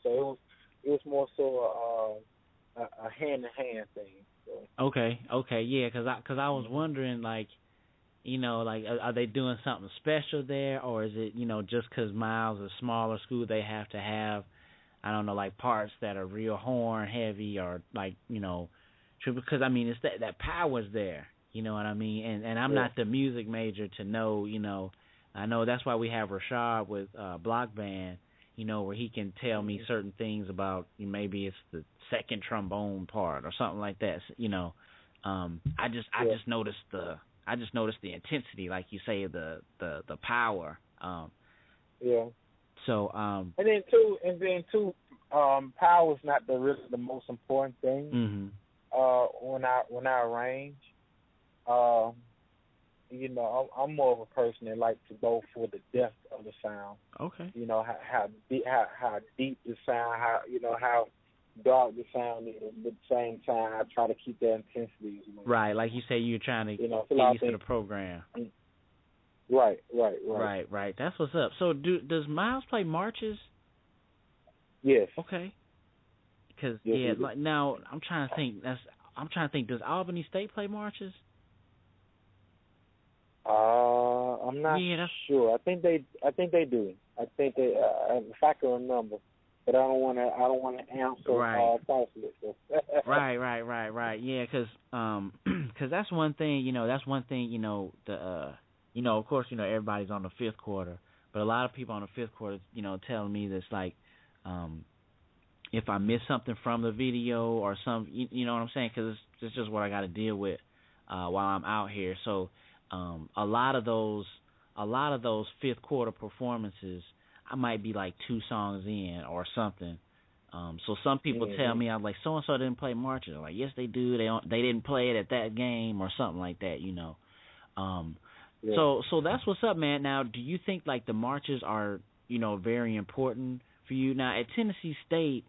so it was more so a hand-in-hand thing. So. Okay, yeah, because I was wondering, like, are they doing something special there, or is it, just because Miles is a smaller school, they have to have, I don't know, like parts that are real horn heavy, or like, because I mean, it's that power's there, You know what I mean? And I'm not the music major to know, I know that's why we have Rashad with Block Band, where he can tell me certain things about maybe it's the second trombone part or something like that. I just noticed the intensity, like you say, the power. So and then too, power is not really the most important thing. When I arrange, I'm more of a person that likes to go for the depth of the sound. Okay. How deep the sound, how dark the sound is, but at the same time I try to keep that intensity as well. Right, like you say, you're trying to get used to the program. Right. That's what's up. So does Miles play marches? Yes. Okay. Because now I'm trying to think. Does Albany State play marches? I'm not sure. I think they do. I think they, if I can remember, but I don't want to answer falsely. Right. Yeah, because that's one thing. Of course, everybody's on the fifth quarter, but a lot of people on the fifth quarter, telling me this like, if I miss something from the video or some, you know what I'm saying? Because it's just what I got to deal with while I'm out here. So a lot of those fifth quarter performances, I might be like 2 songs in or something. So some people tell me, I'm like, so and so didn't play marches. I'm like, yes, they do. They didn't play it at that game or something like that. So that's what's up, man. Now, do you think like the marches are very important for you? Now at Tennessee State,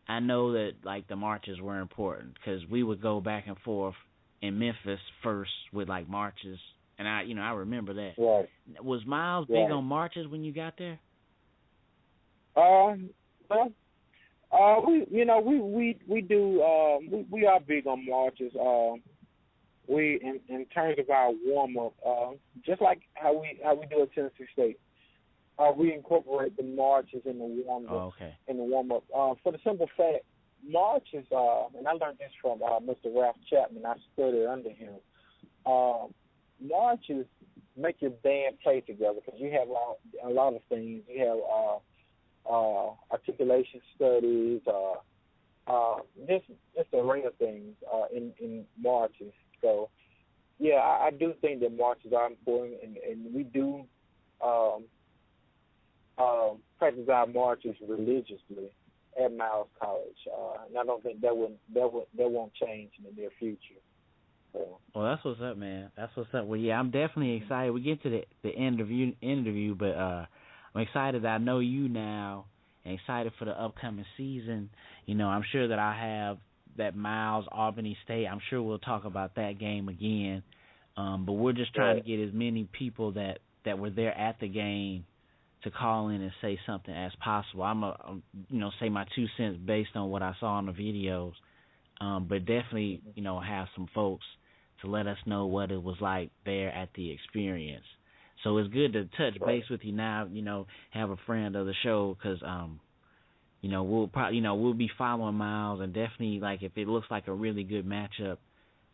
I know that like the marches were important because we would go back and forth in Memphis first with like marches, and I remember that. Right. Was Miles big on marches when you got there? We do. We are big on marches. We in terms of our warm up, just like how we do at Tennessee State. We incorporate the marches in the warm up. Oh, okay. In the warm up, for the simple fact, marches. And I learned this from Mr. Ralph Chapman. I studied under him. Marches make your band play together because you have a lot of things. You have articulation studies, just an array of things in marches. So, yeah, I do think that marches are important, and we do practice our marches religiously at Miles College, and I don't think that won't change in the near future. So. Well, that's what's up, man. That's what's up. Well, yeah, I'm definitely excited. We get to the interview, but I'm excited that I know you now, and excited for the upcoming season. I'm sure that I have that Miles Albany State. I'm sure we'll talk about that game again. But we're just trying to get as many people that were there at the game to call in and say something as possible. I'm say my 2 cents based on what I saw in the videos, but definitely have some folks to let us know what it was like there at the experience. So it's good to touch base with you now. Have a friend of the show because we'll be following Miles, and definitely like if it looks like a really good matchup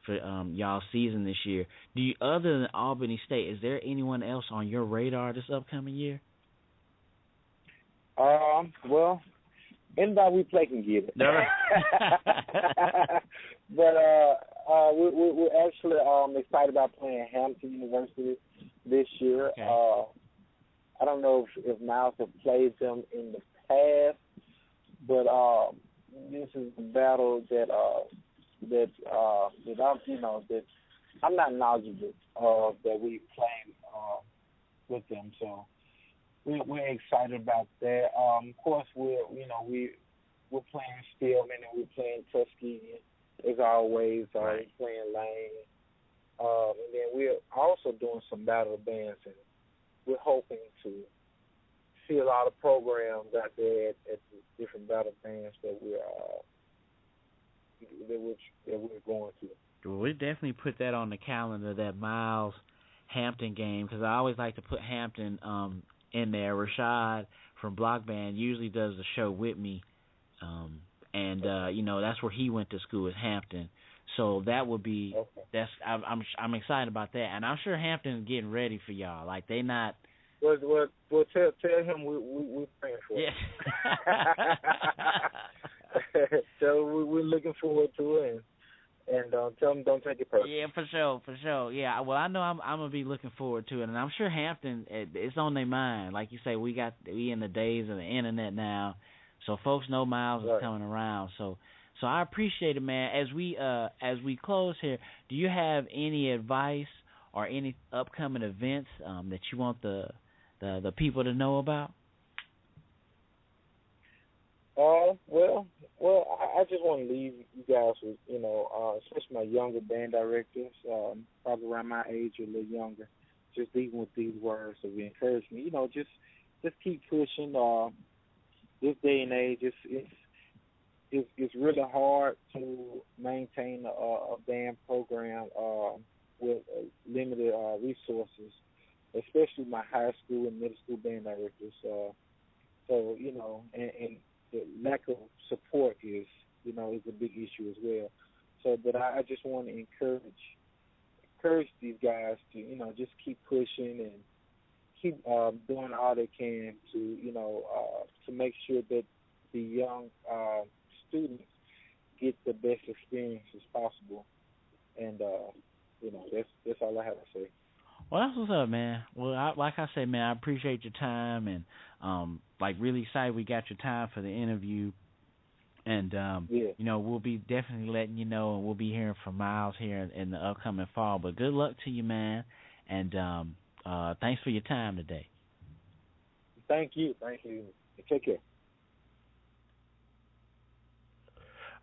for y'all's season this year. Do you, other than Albany State, is there anyone else on your radar this upcoming year? Well, anybody we play can get it. No. But we're actually excited about playing Hampton University this year. Okay. I don't know if Miles have played them in the past, but this is a battle that I'm not knowledgeable of, that we played with them. So we're excited about that. Of course, we're playing Stillman and we're playing Tuskegee as always. We're playing Lane, and then we're also doing some battle bands, and we're hoping to see a lot of programs out there at the different battle bands that we're going to. Well, we definitely put that on the calendar, that Miles Hampton game, because I always like to put Hampton in there. Rashad from Block Band usually does the show with me, and that's where he went to school, at Hampton. So that would be I'm excited about that, and I'm sure Hampton's getting ready for y'all. Like they not. Well, tell him we're praying for him. Yeah. So we're looking forward to it, and tell him don't take it personal. Yeah, for sure. Yeah, well, I know I'm gonna be looking forward to it, and I'm sure Hampton, it's on their mind. Like you say, we in the days of the internet now, so folks know Miles is coming around. So I appreciate it, man. As we close here, do you have any advice or any upcoming events that you want the people to know about? Well, I just want to leave you guys with, especially my younger band directors, probably around my age or a little younger, just leaving with these words of encouragement. Just keep pushing. This day and age, it's really hard to maintain a band program with limited resources, especially my high school and middle school band directors. And the lack of support is a big issue as well. So, but I just want to encourage these guys to, just keep pushing and keep doing all they can to make sure that the young students get the best experience as possible. And, that's all I have to say. Well, that's what's up, man. Well, like I said, man, I appreciate your time, and really excited we got your time for the interview. And we'll be definitely letting you know, and we'll be hearing from Miles here in the upcoming fall. But good luck to you, man, and thanks for your time today. Thank you. Take care.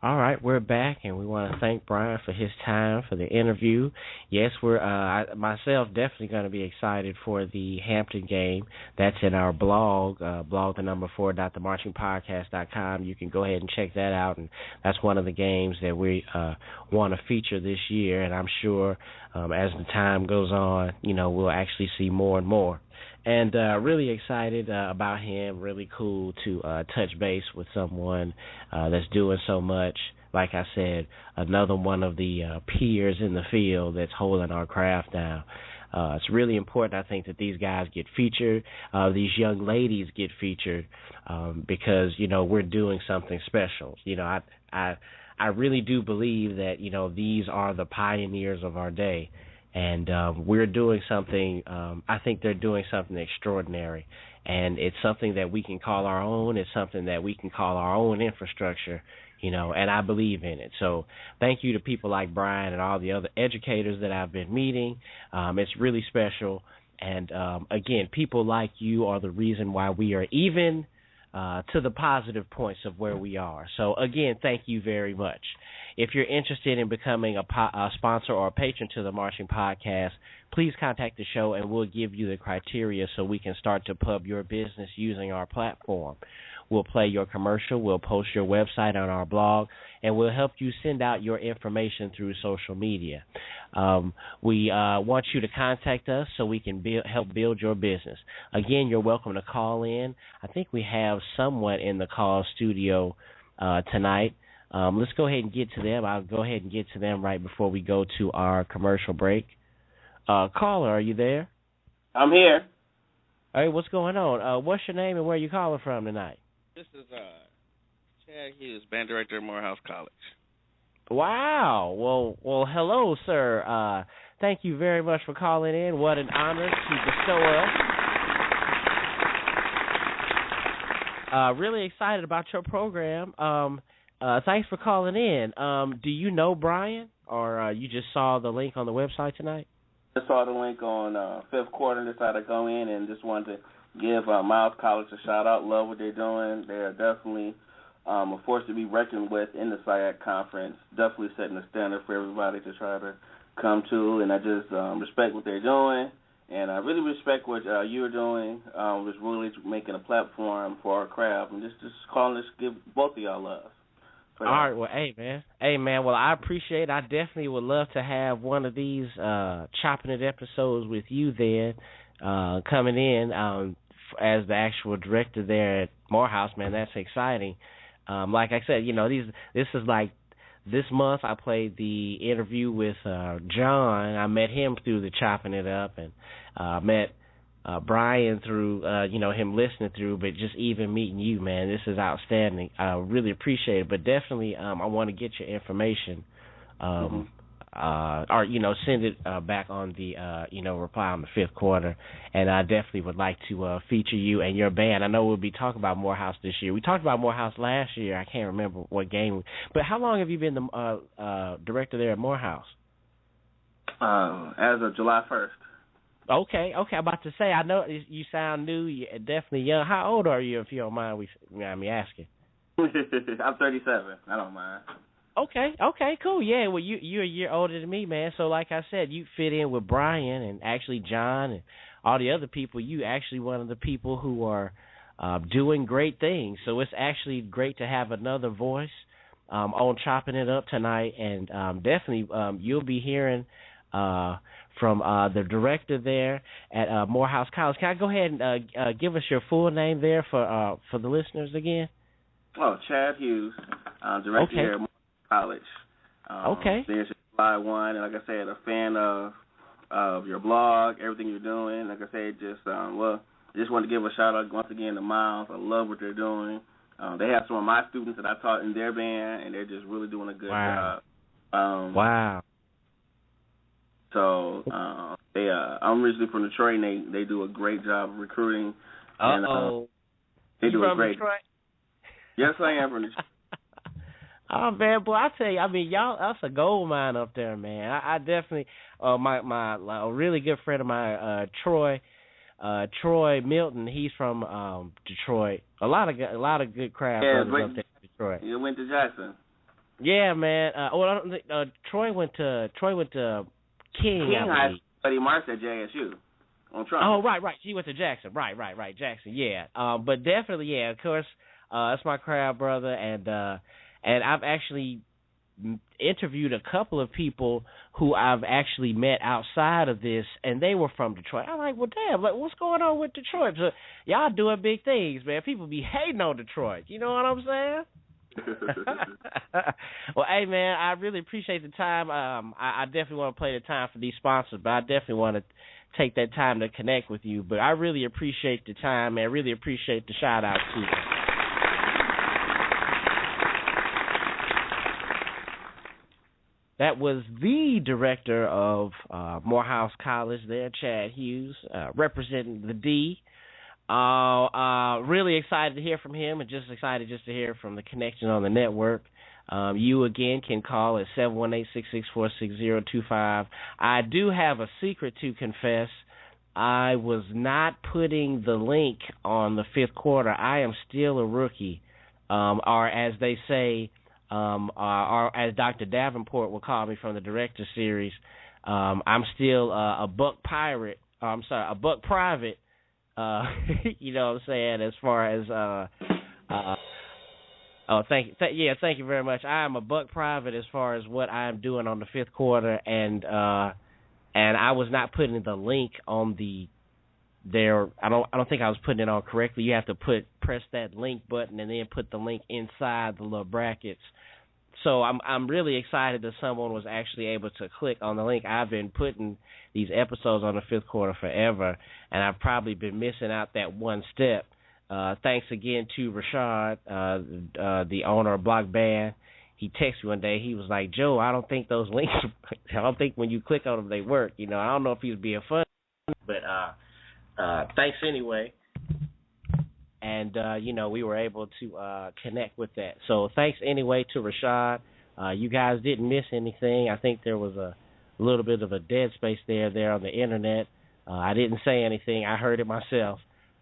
All right, we're back, and we want to thank Bryan for his time for the interview. Yes, myself definitely going to be excited for the Hampton game. That's in our blog, blog4.themarchingpodcast.com. You can go ahead and check that out, and that's one of the games that we want to feature this year. And I'm sure as the time goes on, we'll actually see more and more. And really excited about him. Really cool to touch base with someone that's doing so much. Like I said, another one of the peers in the field that's holding our craft down. It's really important, I think, that these guys get featured, these young ladies get featured, because, we're doing something special. I really do believe that, these are the pioneers of our day. And we're doing something, I think they're doing something extraordinary. And it's something that we can call our own. It's something that we can call our own infrastructure, and I believe in it. So thank you to people like Bryan and all the other educators that I've been meeting. It's really special. And, again, people like you are the reason why we are even to the positive points of where we are. So, again, thank you very much. If you're interested in becoming a sponsor or a patron to the Marching Podcast, please contact the show, and we'll give you the criteria so we can start to pub your business using our platform. We'll play your commercial, we'll post your website on our blog, and we'll help you send out your information through social media. We want you to contact us so we can help build your business. Again, you're welcome to call in. I think we have someone in the call studio tonight. Let's go ahead and get to them. I'll go ahead and get to them right before we go to our commercial break. Caller, are you there? I'm here. Hey, what's going on? What's your name and where you calling from tonight? This is Chad Hughes, band director at Morehouse College. Wow. Well, hello, sir. Thank you very much for calling in. What an honor to bestow us. Really excited about your program. Thanks for calling in. Do you know Bryan, or you just saw the link on the website tonight? I saw the link on fifth quarter and decided to go in and just wanted to give Miles College a shout-out. Love what they're doing. They are definitely a force to be reckoned with in the SIAC conference, definitely setting the standard for everybody to try to come to. And I just respect what they're doing, and I really respect what you're doing, just really making a platform for our craft, and just calling us, give both of y'all love. All right, well, hey, man, well, I appreciate it. I definitely would love to have one of these Choppin' It episodes with you then, coming in as the actual director there at Morehouse, man. That's exciting. Like I said, this is like this month I played the interview with John. I met him through the Choppin It Up, and met Bryan through him listening through. But just even meeting you, man, this is outstanding. I really appreciate it. But definitely, I want to get your information. Or send it back on the reply on the fifth quarter, and I definitely would like to feature you and your band. I know we'll be talking about Morehouse this year. We talked about Morehouse last year. I can't remember what game, but how long have you been the director there at Morehouse? As of July 1st. Okay. I'm about to say, I know you sound new. You're definitely young. How old are you, if you don't mind me asking? I'm 37. I don't mind. Okay, cool. Yeah, well, you're a year older than me, man. So, like I said, you fit in with Bryan and actually John and all the other people. You actually one of the people who are doing great things. So it's actually great to have another voice on Choppin It Up tonight, and definitely you'll be hearing from the director there at Morehouse College. Can I go ahead and give us your full name there for the listeners again? Oh, Chad Hughes, director here at College. There's July 1, and like I said, a fan of your blog, everything you're doing. Like I said, just want to give a shout out once again to Miles. I love what they're doing. They have some of my students that I taught in their band, and they're just really doing a good job. Wow. So I'm originally from Detroit, and they do a great job of recruiting. And, they do a great. Detroit? Yes, I am from Detroit. Oh man, boy! I tell you, I mean, y'all, that's a gold mine up there, man. I definitely, my a really good friend of mine, Troy Milton. He's from Detroit. A lot of good crowd brothers up there in Detroit. You went to Jackson. Yeah, man. I don't think Troy went to King High School, but he marched at JSU on Trump. Oh, right. He went to Jackson. Right. Jackson. Yeah. But definitely, yeah. Of course, that's my crowd brother, and I've actually interviewed a couple of people who I've actually met outside of this, and they were from Detroit. I'm like, well, damn, like, what's going on with Detroit? So y'all doing big things, man. People be hating on Detroit. You know what I'm saying? Well, hey, man, I really appreciate the time. I definitely want to play the time for these sponsors, but I definitely want to take that time to connect with you. But I really appreciate the time, man. I really appreciate the shout-out to you. That was the director of Morehouse College there, Chad Hughes, representing the D. Really excited to hear from him, and just excited to hear from the connection on the network. You, again, can call at 718-664-6025. I do have a secret to confess. I was not putting the link on the fifth quarter. I am still a rookie, or as they say, or as Dr. Davenport will call me from the Director Series, I'm still a buck pirate. A buck private. You know what I'm saying? As far as thank you very much. I am a buck private as far as what I'm doing on the fifth quarter, and I was not putting the link on there. I don't think I was putting it on correctly. You have to press that link button and then put the link inside the little brackets. So I'm really excited that someone was actually able to click on the link. I've been putting these episodes on the fifth quarter forever, and I've probably been missing out that one step. Thanks again to Rashad, the owner of Block Band. He texted me one day. He was like, Joe, I don't think those links, I don't think when you click on them they work. You know, I don't know if he was being funny, but thanks anyway. And, we were able to connect with that. So thanks anyway to Rashad. You guys didn't miss anything. I think there was a little bit of a dead space there on the Internet. I didn't say anything. I heard it myself.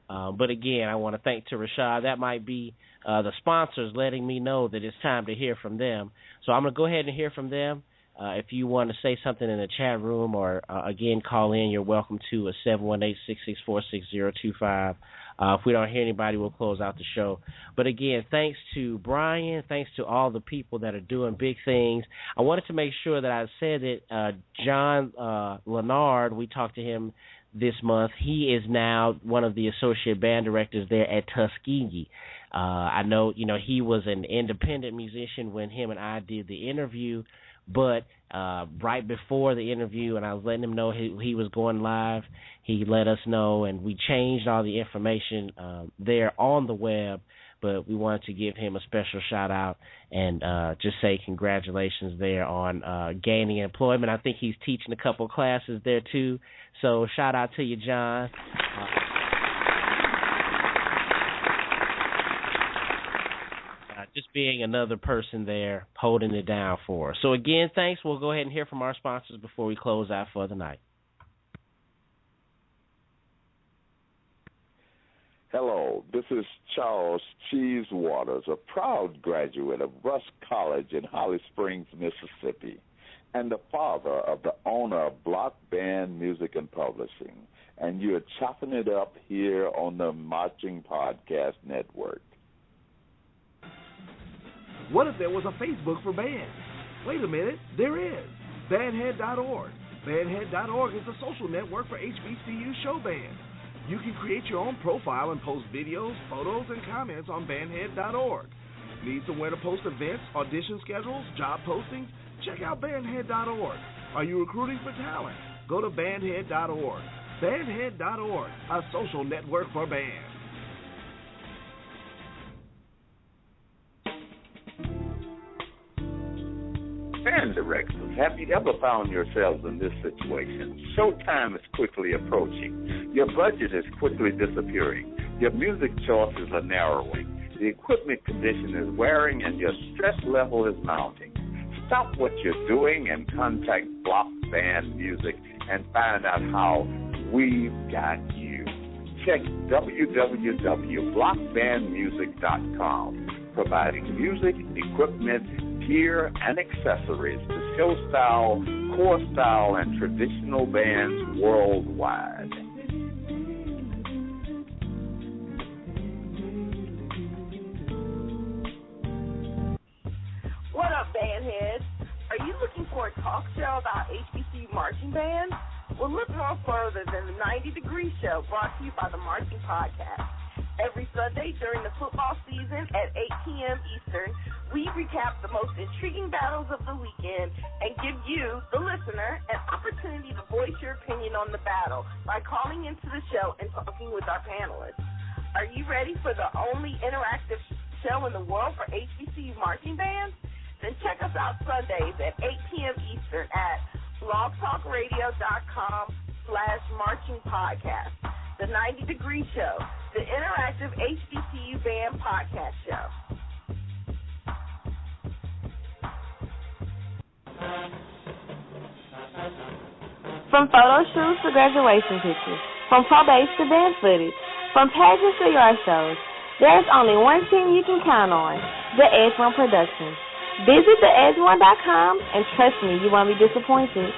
But, again, I want to thank to Rashad. That might be the sponsors letting me know that it's time to hear from them. So I'm going to go ahead and hear from them. If you want to say something in the chat room or, again, call in, you're welcome to 718-664-6025. If we don't hear anybody, we'll close out the show. But again, thanks to Bryan. Thanks to all the people that are doing big things. I wanted to make sure that I said that John Leonard, we talked to him this month. He is now one of the associate band directors there at Tuskegee. I know, he was an independent musician when him and I did the interview, but right before the interview, and I was letting him know he was going live, he let us know, and we changed all the information there on the web, but we wanted to give him a special shout-out and just say congratulations there on gaining employment. I think he's teaching a couple classes there, too, so shout-out to you, John. Just being another person there holding it down for us. So, again, thanks. We'll go ahead and hear from our sponsors before we close out for the night. Hello, this is Charles Cheese Waters, a proud graduate of Rush College in Holly Springs, Mississippi, and the father of the owner of Block Band Music and Publishing. And you're chopping it up here on the Marching Podcast Network. What if there was a Facebook for bands? Wait a minute, there is. Bandhead.org. Bandhead.org is a social network for HBCU show bands. You can create your own profile and post videos, photos, and comments on Bandhead.org. Need somewhere to post events, audition schedules, job postings? Check out Bandhead.org. Are you recruiting for talent? Go to Bandhead.org. Bandhead.org, a social network for bands. Band directors, have you ever found yourselves in this situation? Showtime is quickly approaching. Your budget is quickly disappearing. Your music choices are narrowing. The equipment condition is wearing and your stress level is mounting. Stop what you're doing and contact Block Band Music and find out how we've got you. Check www.blockbandmusic.com, providing music, equipment, gear, and accessories to show style, core style, and traditional bands worldwide. What up, bandheads? Are you looking for a talk show about HBCU marching bands? Well, look no further than the 90 Degree Show, brought to you by the Marching Podcast. Every Sunday during the football season at 8 p.m. Eastern, we recap the most intriguing battles of the weekend and give you, the listener, an opportunity to voice your opinion on the battle by calling into the show and talking with our panelists. Are you ready for the only interactive show in the world for HBCU marching bands? Then check us out Sundays at 8 p.m. Eastern at blogtalkradio.com/marchingpodcast. The 90 Degree Show, the interactive HBCU band podcast show. From photo shoots to graduation pictures, from probates to band footage, from pageants to yard shows, there's only one team you can count on, the Edge One Productions. Visit theedge1.com and trust me, you won't be disappointed.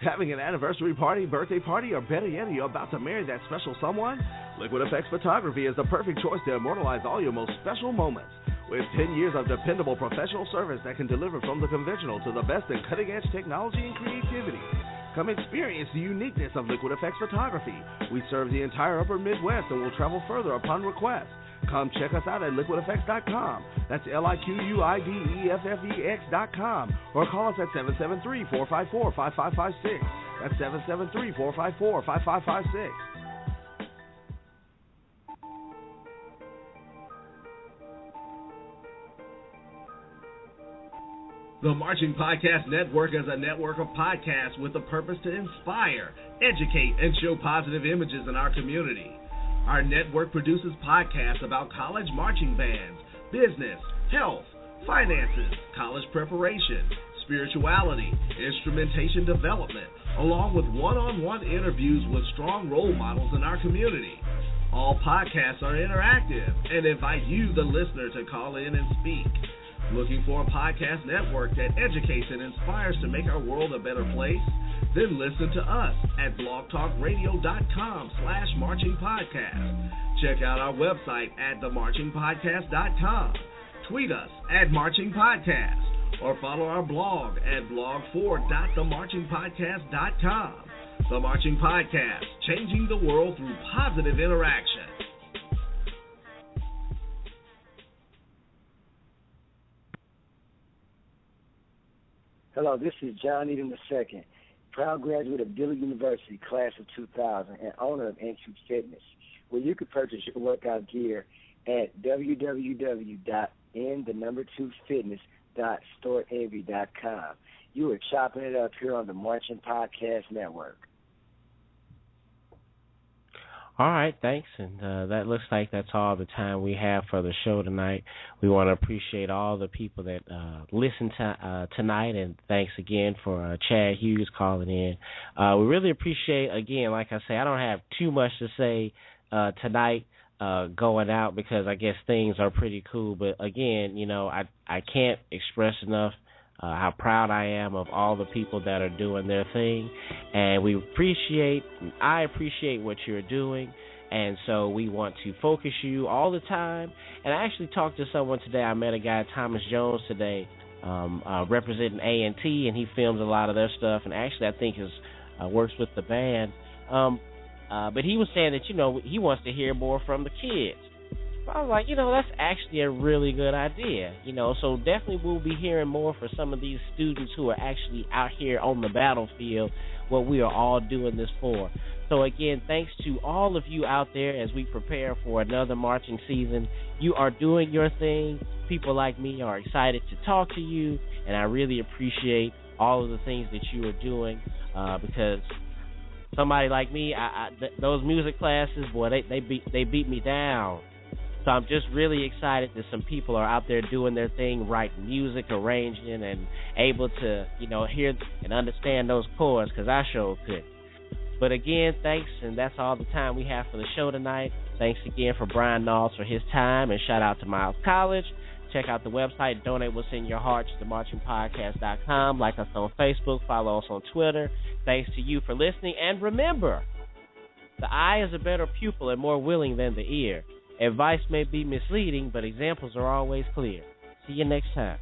Having an anniversary party, birthday party, or better yet, you're about to marry that special someone? Liquid Effects Photography is the perfect choice to immortalize all your most special moments. With 10 years of dependable professional service that can deliver from the conventional to the best in cutting-edge technology and creativity. Come experience the uniqueness of Liquid Effects Photography. We serve the entire upper Midwest and will travel further upon request. Come check us out at liquideffects.com. That's LIQUIDEFFEX.com. Or call us at 773-454-5556. That's 773-454-5556. The Marching Podcast Network is a network of podcasts with the purpose to inspire, educate, and show positive images in our community. Our network produces podcasts about college marching bands, business, health, finances, college preparation, spirituality, instrumentation development, along with one-on-one interviews with strong role models in our community. All podcasts are interactive and invite you, the listener, to call in and speak. Looking for a podcast network that educates and inspires to make our world a better place? Then listen to us at blogtalkradio.com/marchingpodcast. Check out our website at themarchingpodcast.com. Tweet us at marchingpodcast, or follow our blog at blog4.themarchingpodcast.com. The Marching Podcast, changing the world through positive interaction. Hello, this is John Eden II, proud graduate of Dillard University, class of 2000, and owner of Entry Fitness, where you can purchase your workout gear at www.n2fitness.storeenvy.com. You are chopping it up here on the Marching Podcast Network. All right, thanks. And that looks like that's all the time we have for the show tonight. We want to appreciate all the people that listened tonight, and thanks again for Chad Hughes calling in. We really appreciate, again, like I say, I don't have too much to say tonight going out because I guess things are pretty cool. But, again, you know, I can't express enough how proud I am of all the people that are doing their thing, and I appreciate what you're doing, and so we want to focus you all the time. And I actually talked to someone today. I met a guy, Thomas Jones, today, representing A&T, and he films a lot of their stuff, and actually I think works with the band. But he was saying that, you know, he wants to hear more from the kids. I was like, you know, that's actually a really good idea, you know, so definitely we'll be hearing more for some of these students who are actually out here on the battlefield, what we are all doing this for. So, again, thanks to all of you out there as we prepare for another marching season. You are doing your thing. People like me are excited to talk to you, and I really appreciate all of the things that you are doing because somebody like me, those music classes, boy, they beat me down. So I'm just really excited that some people are out there doing their thing, writing music, arranging, and able to, you know, hear and understand those chords, because I sure couldn't. But again, thanks, and that's all the time we have for the show tonight. Thanks again for Bryan Nalls for his time, and shout out to Miles College. Check out the website, donate what's in your heart to themarchingpodcast.com. Like us on Facebook, follow us on Twitter. Thanks to you for listening, and remember, the eye is a better pupil and more willing than the ear. Advice may be misleading, but examples are always clear. See you next time.